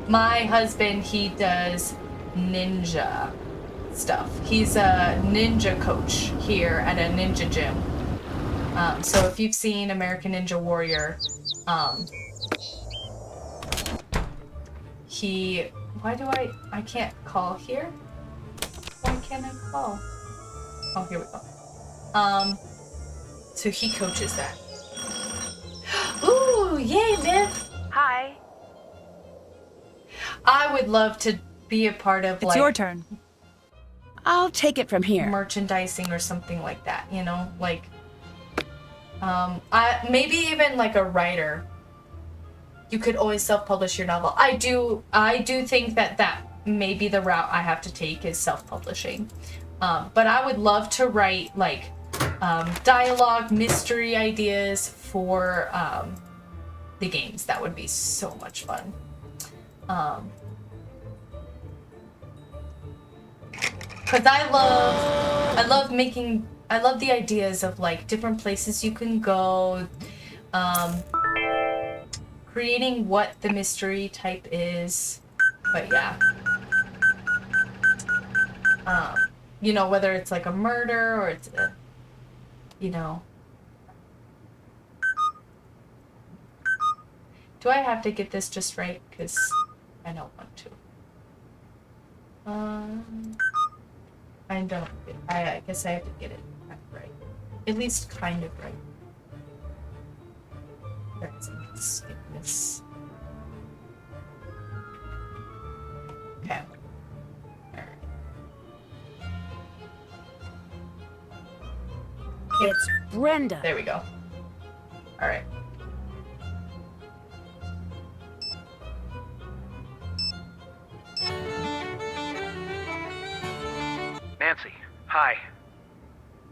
My husband, he does ninja stuff. He's a ninja coach here at a ninja gym. So if you've seen American Ninja Warrior, I can't call here? Why can't I call? Oh, here we go. So he coaches that. Ooh, yay, Viv! Hi. I would love to be a part of, It's your turn. I'll take it from here. Merchandising or something like that, you know? Like, maybe even like a writer. You could always self-publish your novel. I do think that may be the route I have to take, is self-publishing. But I would love to write, like, dialogue, mystery ideas for the games. That would be so much fun. Because I love the ideas of, like, different places you can go, creating what the mystery type is. But yeah. You know, whether it's like a murder or it's a, you know. Do I have to get this just right? Because I don't want to. I don't. I guess I have to get it right. At least kind of right. Guys, I'm just skip this. Okay. It's Brenda. There we go. All right. Nancy, hi.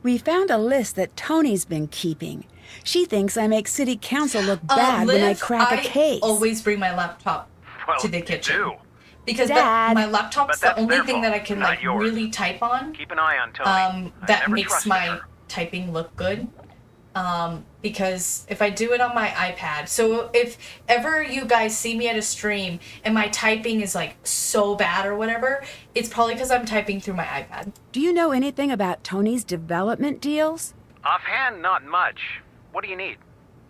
We found a list that Tony's been keeping. She thinks I make city council look bad when I Liv, crack a case. I always bring my laptop Well, to the kitchen. You do. Because Dad. my laptop's But the that's only their thing that I fault, can not like yours. really type on. Keep an eye on Tony. I That never makes trusted my her. typing look good. Because if I do it on my iPad, so if ever you guys see me at a stream and my typing is like so bad or whatever, it's probably because I'm typing through my iPad. Do you know anything about Tony's development deals? Offhand, not much. What do you need?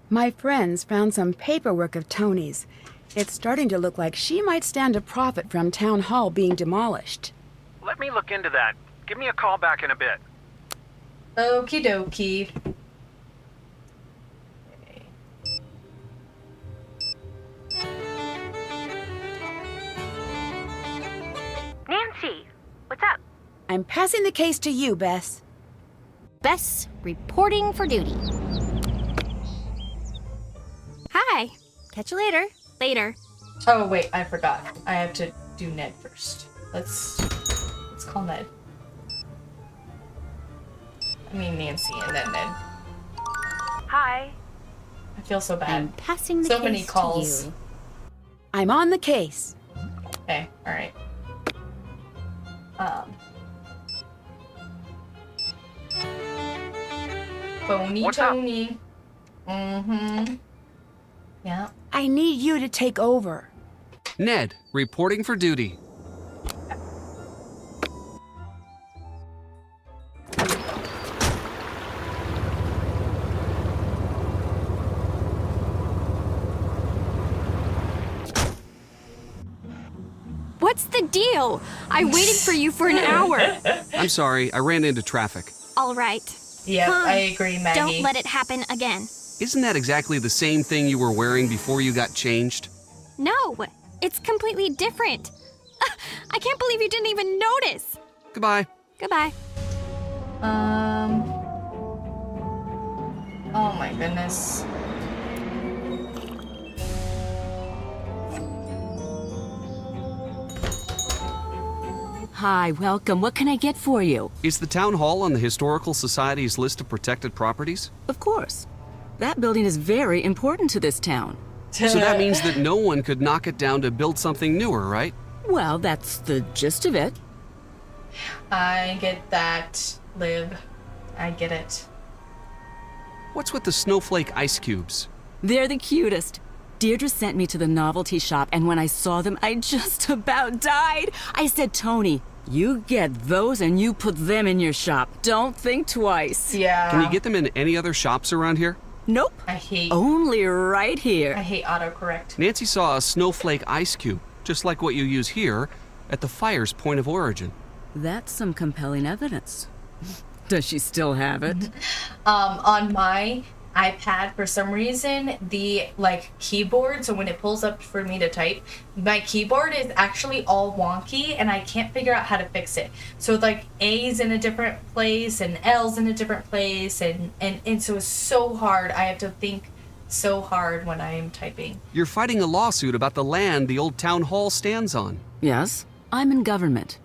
My friends found some paperwork of Tony's. It's starting to look like she might stand to profit from Town Hall being demolished. Let me look into that. Give me a call back in a bit. Okie dokie. Nancy, what's up? I'm passing the case to you, Bess. Bess, reporting for duty. Hi. Catch you later. Later. Oh wait, I forgot. I have to do Ned first. Let's call Ned. I mean Nancy and then Ned. Hi. I feel so bad. I'm passing the so case many calls. to you. I'm on the case. Okay, alright. Phony What's up? Tony. Mm-hmm. Yeah. I need you to take over. Ned, reporting for duty. What's the deal? I waited for you for an hour. I'm sorry, I ran into traffic. All right. Yep, Fine. I agree, Maggie. Don't let it happen again. Isn't that exactly the same thing you were wearing before you got changed? No, it's completely different. I can't believe you didn't even notice. Goodbye. Goodbye. Oh my goodness. Hi, welcome. What can I get for you? Is the town hall on the Historical Society's list of protected properties? Of course. That building is very important to this town. So that means that no one could knock it down to build something newer, right? Well, that's the gist of it. I get that, Liv. I get it. What's with the snowflake ice cubes? They're the cutest. Deirdre sent me to the novelty shop, and when I saw them, I just about died. I said, Tony, you get those and you put them in your shop. Don't think twice. Yeah. Can you get them in any other shops around here? Nope. I hate Only right here. I hate autocorrect. Nancy saw a snowflake ice cube, just like what you use here, at the fire's point of origin. That's some compelling evidence. Does she still have it? On my iPad, for some reason, the keyboard, so when it pulls up for me to type, my keyboard is actually all wonky and I can't figure out how to fix it. So A's in a different place and L's in a different place and so it's so hard. I have to think so hard when I am typing. You're fighting a lawsuit about the land the old town hall stands on. Yes, I'm in government.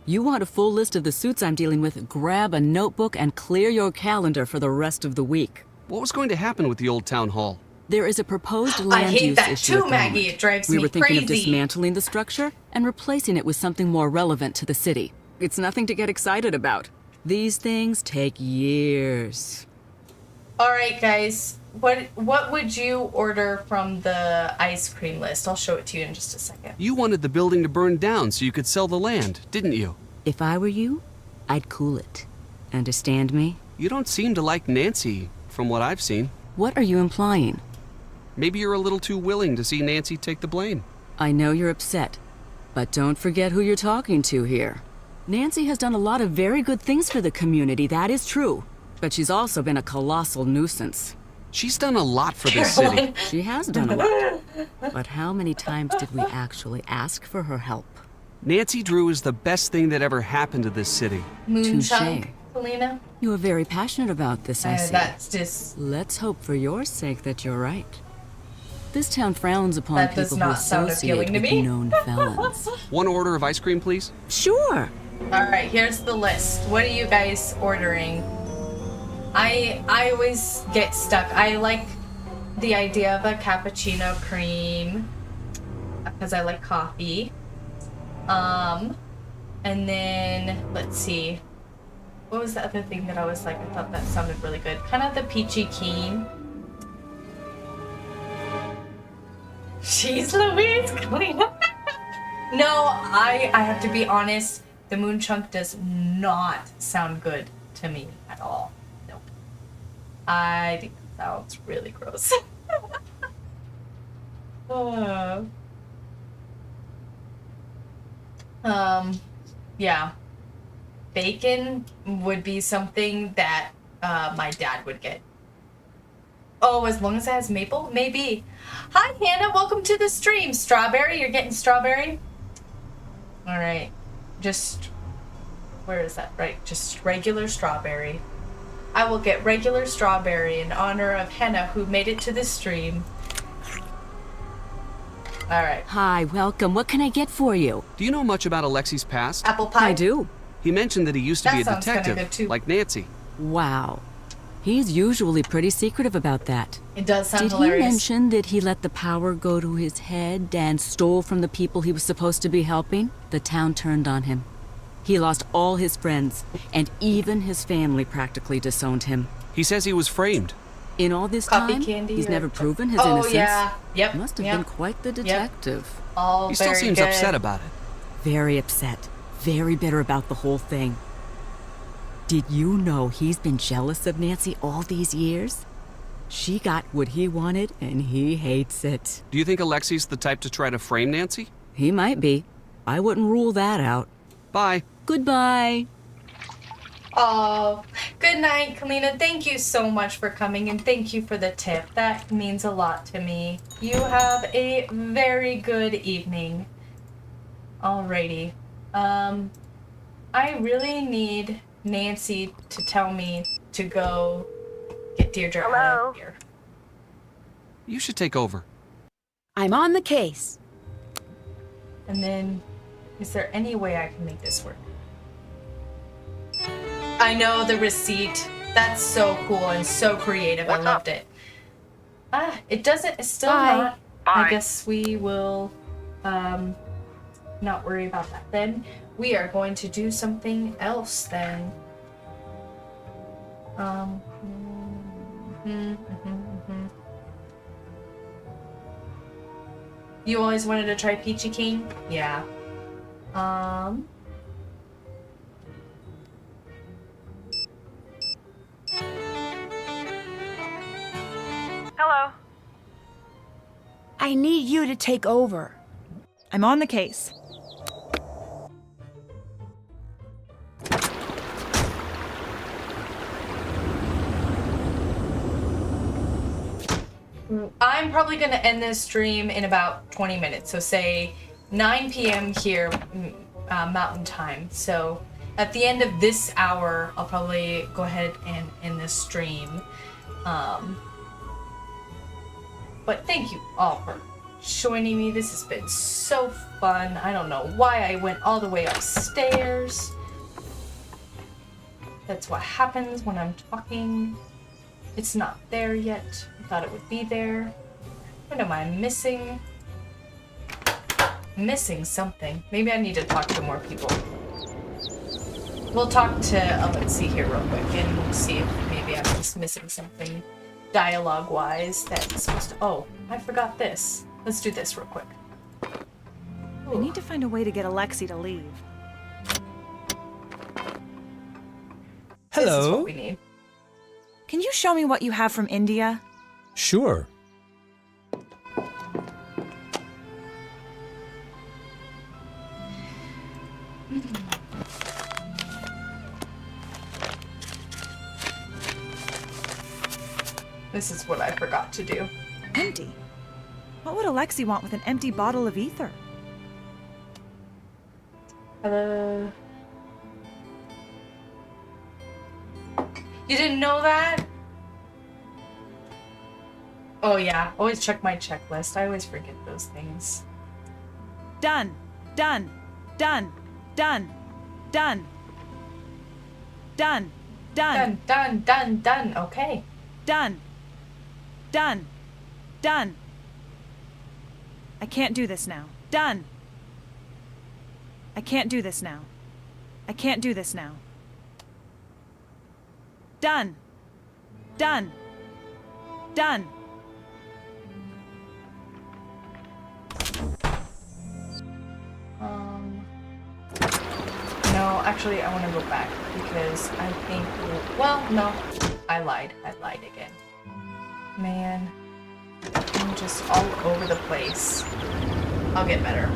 You want a full list of the suits I'm dealing with, grab a notebook and clear your calendar for the rest of the week. What was going to happen with the old town hall? There is a proposed I land hate use that issue too, at the Maggie. moment. It drives We me were thinking of crazy. dismantling the structure and replacing it with something more relevant to the city. It's nothing to get excited about. These things take years. All right, guys. What would you order from the ice cream list? I'll show it to you in just a second. You wanted the building to burn down so you could sell the land, didn't you? If I were you, I'd cool it. Understand me? You don't seem to like Nancy, from what I've seen. What are you implying? Maybe you're a little too willing to see Nancy take the blame. I know you're upset, but don't forget who you're talking to here. Nancy has done a lot of very good things for the community, that is true. But she's also been a colossal nuisance. She's done a lot for this city. She has done a lot. But how many times did we actually ask for her help? Nancy Drew is the best thing that ever happened to this city. Moonshine, Selena. You are very passionate about this, I see. That's just... Let's hope for your sake that you're right. This town frowns upon That does people who not sound associate appealing to with me. known felons. One order of ice cream, please? Sure. Alright, here's the list. What are you guys ordering? I always get stuck. I like the idea of a cappuccino cream because I like coffee. And then let's see. What was the other thing that I was like, I thought that sounded really good. Kind of the peachy keen. Jeez Louise, clean up. No, I have to be honest. The moon chunk does not sound good to me at all. Nope. I think that sounds really gross. Yeah. Bacon would be something that my dad would get. Oh, as long as it has maple? Maybe. Hi, Hannah. Welcome to the stream. Strawberry? You're getting strawberry? Alright. Just... Where is that? Right. Just regular strawberry. I will get regular strawberry in honor of Hannah, who made it to the stream. Alright. Hi, welcome. What can I get for you? Do you know much about Alexi's past? Apple pie? I do. He mentioned that he used to be a That sounds kinda good, detective, too. like Nancy. Wow. He's usually pretty secretive about that. It does sound Did hilarious. he mention that he let the power go to his head and stole from the people he was supposed to be helping? The town turned on him. He lost all his friends, and even his family practically disowned him. He says he was framed. In all this Coffee time, candy he's or- never proven his Oh, innocence. yeah. Yep. Must have yep. been quite the Yep. detective. All He still very seems good. upset about it. Very upset. Very bitter about the whole thing. Did you know he's been jealous of Nancy all these years? She got what he wanted, and he hates it. Do you think Alexi's the type to try to frame Nancy? He might be. I wouldn't rule that out. Bye. Goodbye. Oh, good night, Kalina. Thank you so much for coming, and thank you for the tip. That means a lot to me. You have a very good evening. Alrighty. I really need Nancy to tell me to go get Deirdre out of here. You should take over. I'm on the case. And then, is there any way I can make this work? I know the receipt. That's so cool and so creative. I loved it. It doesn't. It's still not. I guess we will not worry about that then. We are going to do something else then. You always wanted to try Peachy King? Yeah. Hello. I need you to take over. I'm on the case. I'm probably going to end this stream in about 20 minutes. So say 9 p.m. here, Mountain Time. So at the end of this hour, I'll probably go ahead and end this stream. But thank you all for joining me. This has been so fun. I don't know why I went all the way upstairs. That's what happens when I'm talking. It's not there yet. I thought it would be there. What am I missing? Missing something. Maybe I need to talk to more people. We'll talk to, let's see here real quick and see if maybe I'm just missing something dialogue-wise that's supposed to, oh, I forgot this. Let's do this real quick. I need to find a way to get Alexi to leave. This is Hello? what we need. Can you show me what you have from India? Sure. This is what I forgot to do. Empty? What would Alexei want with an empty bottle of ether? You didn't know that? Oh yeah, always check my checklist. I always forget those things. Done. Done. Done. Done. Done. Done. Done. Done. Done. Done. Okay. Done. Done. Done. I can't do this now. Done. I can't do this now. I can't do this now. Done. Done. Done. No, actually, I want to go back because I think. Well, no, I lied. I lied again. Man, I'm just all over the place. I'll get better.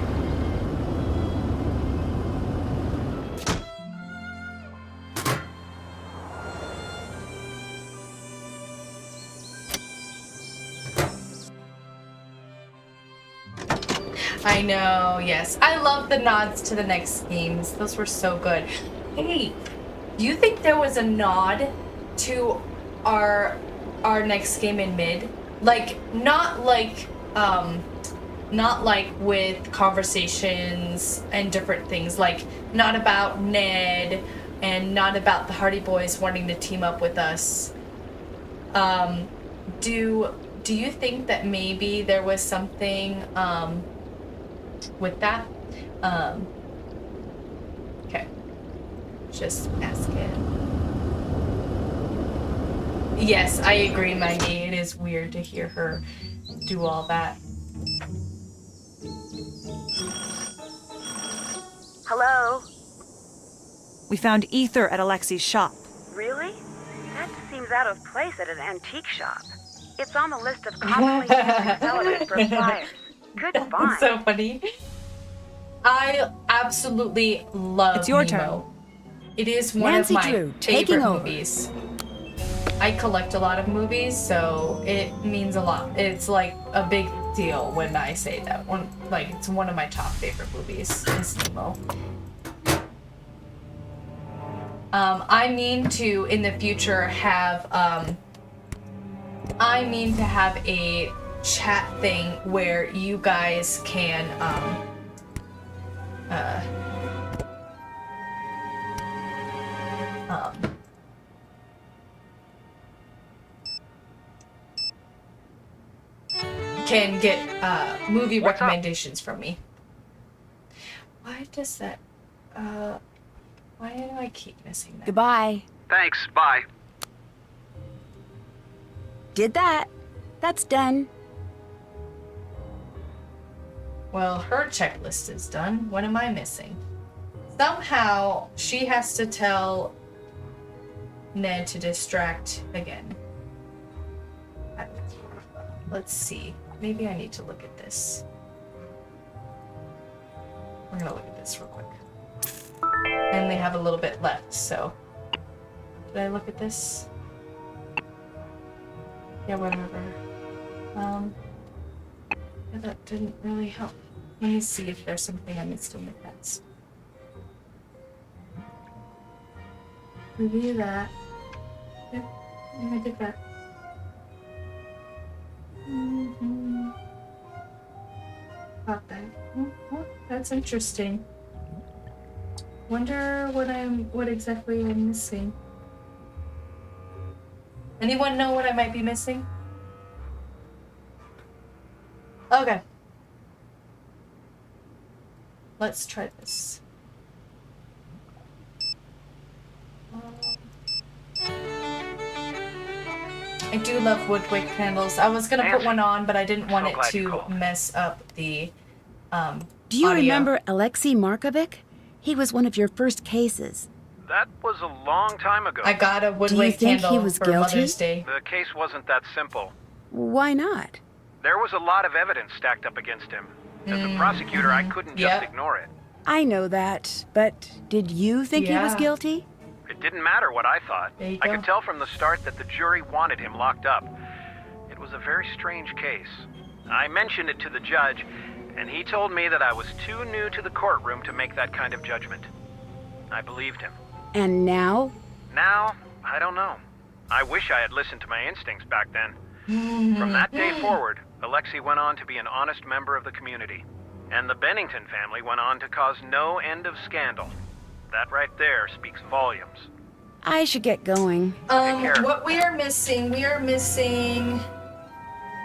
I know, yes. I love the nods to the next games. Those were so good. Hey, do you think there was a nod to our next game in mid? Like, not like with conversations and different things. Like, not about Ned and not about the Hardy Boys wanting to team up with us. Do you think that maybe there was something with that? Okay. Just ask it. Yes, I agree, Maggie. It is weird to hear her do all that. Hello? We found ether at Alexei's shop. Really? That seems out of place at an antique shop. It's on the list of commonly used sellers for buyers. Good find. That's so funny. I absolutely love It's your Nemo. turn. It is one Nancy of my Drew, taking favorite over. movies. I collect a lot of movies, so it means a lot. It's like a big deal when I say that. It's one of my top favorite movies is Nemo. I mean to in the future have a chat thing where you guys can can get movie recommendations from me. Why does that why do I keep missing that? Goodbye. Thanks, bye. Did that. That's done. Well, her checklist is done. What am I missing? Somehow she has to tell Ned to distract again. Let's see. Maybe I need to look at this. We're gonna look at this real quick. I only have a little bit left, so. Did I look at this? Yeah, whatever. Yeah, that didn't really help. Let me see if there's something I missed in the pets. Review that. Yep, I did that. Got that. Oh, that's interesting. Wonder what exactly I'm missing. Anyone know what I might be missing? Okay. Let's try this. I do love woodwick candles. I was gonna put one on, but I didn't want it to mess up the Do you audio. remember Alexei Markovic? He was one of your first cases. That was a long time ago. I got a Do you woodwick think candle he was for guilty? Mother's Day. The case wasn't that simple. Why not? There was a lot of evidence stacked up against him. As a prosecutor, I couldn't just ignore it. I know that, but did you think he was Yeah. guilty? It didn't matter what I thought. There you I go. could tell from the start that the jury wanted him locked up. was a very strange case. I mentioned it to the judge, and he told me that I was too new to the courtroom to make that kind of judgment. I believed him. And now? Now, I don't know. I wish I had listened to my instincts back then. From that day forward, Alexei went on to be an honest member of the community. And the Bennington family went on to cause no end of scandal. That right there speaks volumes. I should get going. What we are missing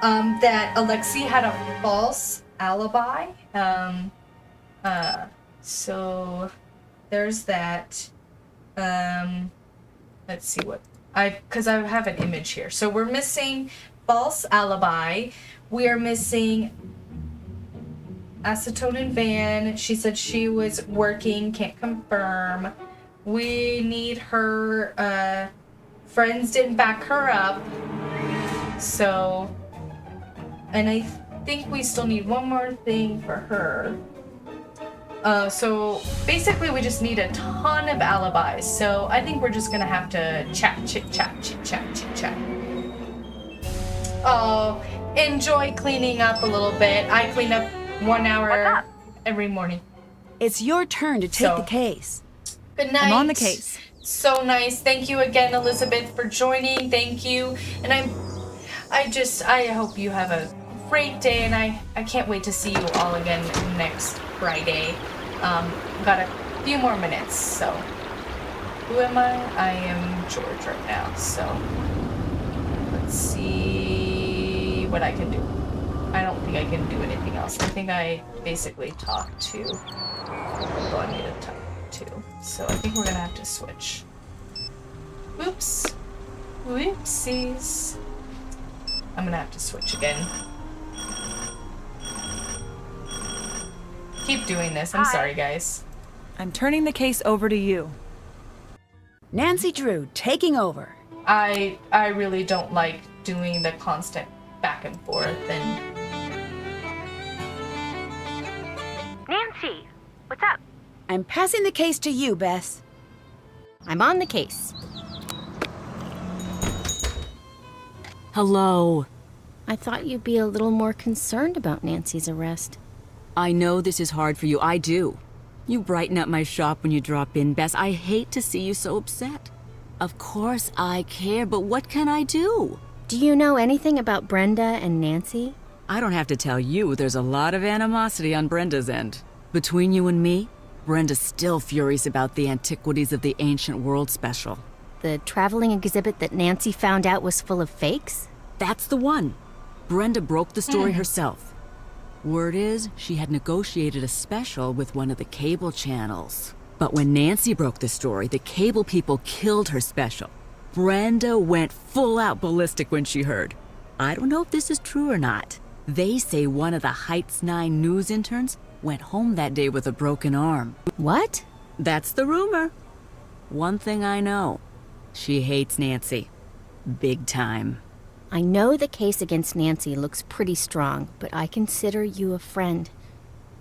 that Alexei had a false alibi. So there's that. Let's see what because I have an image here. So we're missing false alibi. We are missing acetone and van. She said she was working, can't confirm. We need her, friends didn't back her up. So, and I think we still need one more thing for her. So basically we just need a ton of alibis. So I think we're just gonna have to chit chat. Oh, enjoy cleaning up a little bit. I clean up 1 hour every morning. It's your turn to take the case. Good night. I'm on the case. So nice. Thank you again, Elizabeth, for joining. Thank you. And I hope you have a great day, and I can't wait to see you all again next Friday. Got a few more minutes, so. Who am I? I am George right now, so. Let's see what I can do. I don't think I can do anything else. I think I basically talked to people I need to talk to. So I think we're gonna have to switch. Oops. Whoopsies. I'm gonna have to switch again. Keep doing this. I'm sorry, guys. I'm turning the case over to you. Nancy Drew, taking over. I really don't like doing the constant back and forth and... Nancy, what's up? I'm passing the case to you, Bess. I'm on the case. Hello. I thought you'd be a little more concerned about Nancy's arrest. I know this is hard for you. I do. You brighten up my shop when you drop in, Bess. I hate to see you so upset. Of course I care, but what can I do? Do you know anything about Brenda and Nancy? I don't have to tell you, there's a lot of animosity on Brenda's end. Between you and me, Brenda's still furious about the Antiquities of the Ancient World special. The traveling exhibit that Nancy found out was full of fakes? That's the one. Brenda broke the story herself. Word is, she had negotiated a special with one of the cable channels. But when Nancy broke the story, the cable people killed her special. Brenda went full-out ballistic when she heard. I don't know if this is true or not. They say one of the Heights 9 news interns went home that day with a broken arm. What? That's the rumor. One thing I know, she hates Nancy. Big time. I know the case against Nancy looks pretty strong, but I consider you a friend.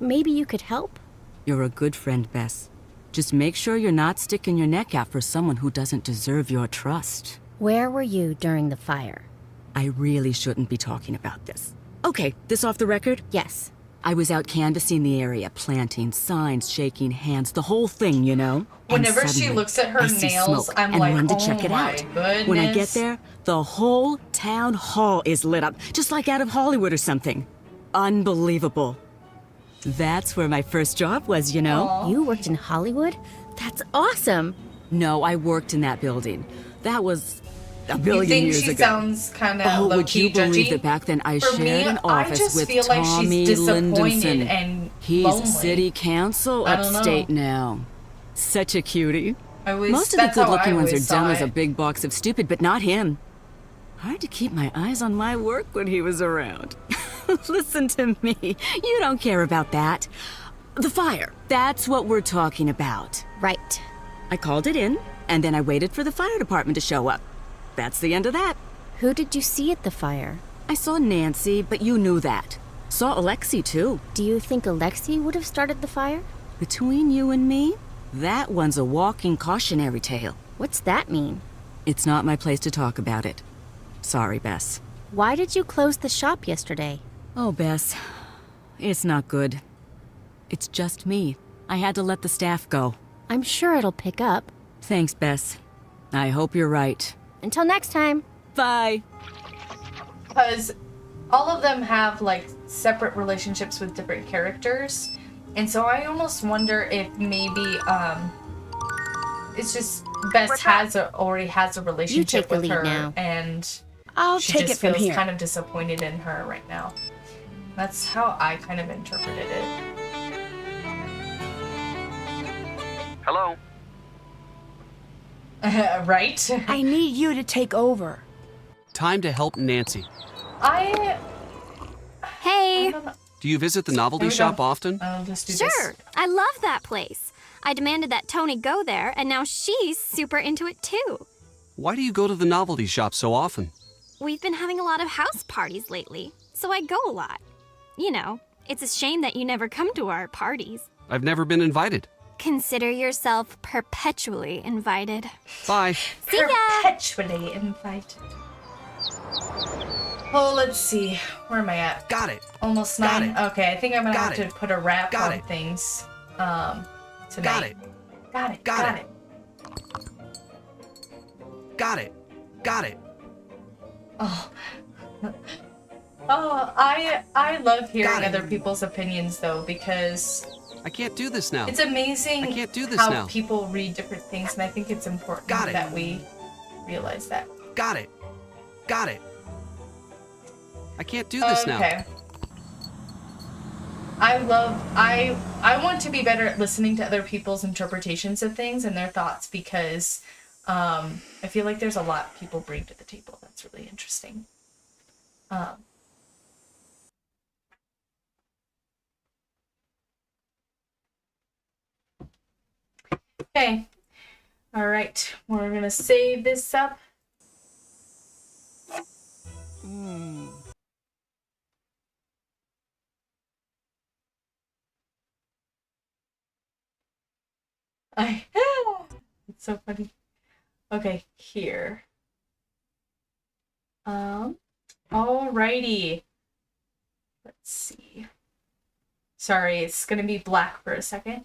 Maybe you could help? You're a good friend, Bess. Just make sure you're not sticking your neck out for someone who doesn't deserve your trust. Where were you during the fire? I really shouldn't be talking about this. Okay, this off the record? Yes. I was out canvassing the area, planting signs, shaking hands, the whole thing, you know? Whenever And she suddenly, looks at her I see nails, smoke I'm and like, run to oh check it my out. goodness. When I get there, the whole town hall is lit up, just like out of Hollywood or something. Unbelievable. That's where my first job was, you know? Aww. You worked in Hollywood? That's awesome. No, I worked in that building. That was a billion years ago. You think she sounds kind of Oh, would low-key you believe judgy? that back then I For shared me, an I office just with feel like she's Tommy disappointed Lindenson. and He's lonely. city council I don't know. upstate now. Such a cutie. Most Most of the good-looking ones are dumb as a big box of stupid, but not him. Hard to keep my eyes on my work when he was around. Listen to me. You don't care about that. The fire. That's what we're talking about. Right. I called it in, and then I waited for the fire department to show up. That's the end of that. Who did you see at the fire? I saw Nancy, but you knew that. Saw Alexei, too. Do you think Alexei would have started the fire? Between you and me, that one's a walking cautionary tale. What's that mean? It's not my place to talk about it. Sorry, Bess. Why did you close the shop yesterday? Oh, Bess, it's not good. It's just me. I had to let the staff go. I'm sure it'll pick up. Thanks, Bess. I hope you're right. Until next time. Bye. Because all of them have, like, separate relationships with different characters. And so I almost wonder if maybe, it's just Bess already has a relationship with her. now. And I'll she take just it from feels here. kind of disappointed in her right now. That's how I kind of interpreted it. Hello? Right? I need you to take over. Time to help Nancy. Hey! Do you visit the novelty shop often? I'll just do Sure, I love that place. I demanded that Tony go there, and now she's super into it too. Why do you go to the novelty shop so often? We've been having a lot of house parties lately, so I go a lot. You know, it's a shame that you never come to our parties. I've never been invited. Consider yourself perpetually invited. Bye. See ya! Perpetually invited. Oh, let's see. Where am I at? Got it. Almost Got 9. it. Okay, I think I'm gonna Got have it. to put a wrap Got on it. things. Tonight. Got it. Got it. Got Got it. it. Got it. Got it. Oh. Oh, I love hearing Got it. other people's opinions though, because I can't do this now. it's amazing I can't do this how now. people read different things, and I think it's important Got it. that we realize that. Got it. Got it. I can't do this now. Okay. I want to be better at listening to other people's interpretations of things and their thoughts, because I feel like there's a lot people bring to the table that's really interesting. Okay. All right. We're gonna save this up. It's so funny. Okay, here. Alrighty. Let's see. Sorry, it's gonna be black for a second.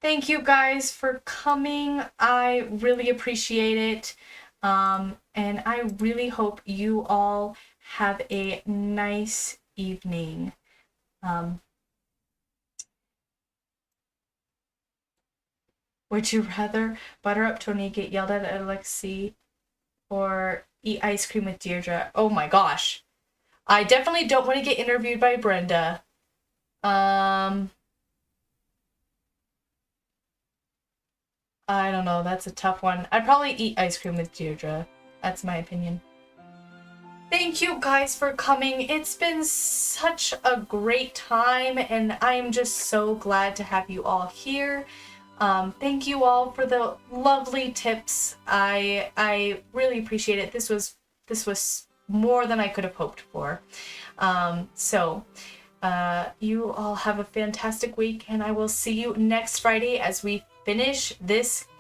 Thank you guys for coming. I really appreciate it. And I really hope you all have a nice evening. Would you rather butter up Tony, get yelled at Alexi, or eat ice cream with Deirdre? Oh my gosh. I definitely don't want to get interviewed by Brenda. I don't know. That's a tough one. I'd probably eat ice cream with Deirdre. That's my opinion. Thank you guys for coming. It's been such a great time, and I'm just so glad to have you all here. Thank you all for the lovely tips. I really appreciate it. This was more than I could have hoped for. You all have a fantastic week, and I will see you next Friday as we finish this game.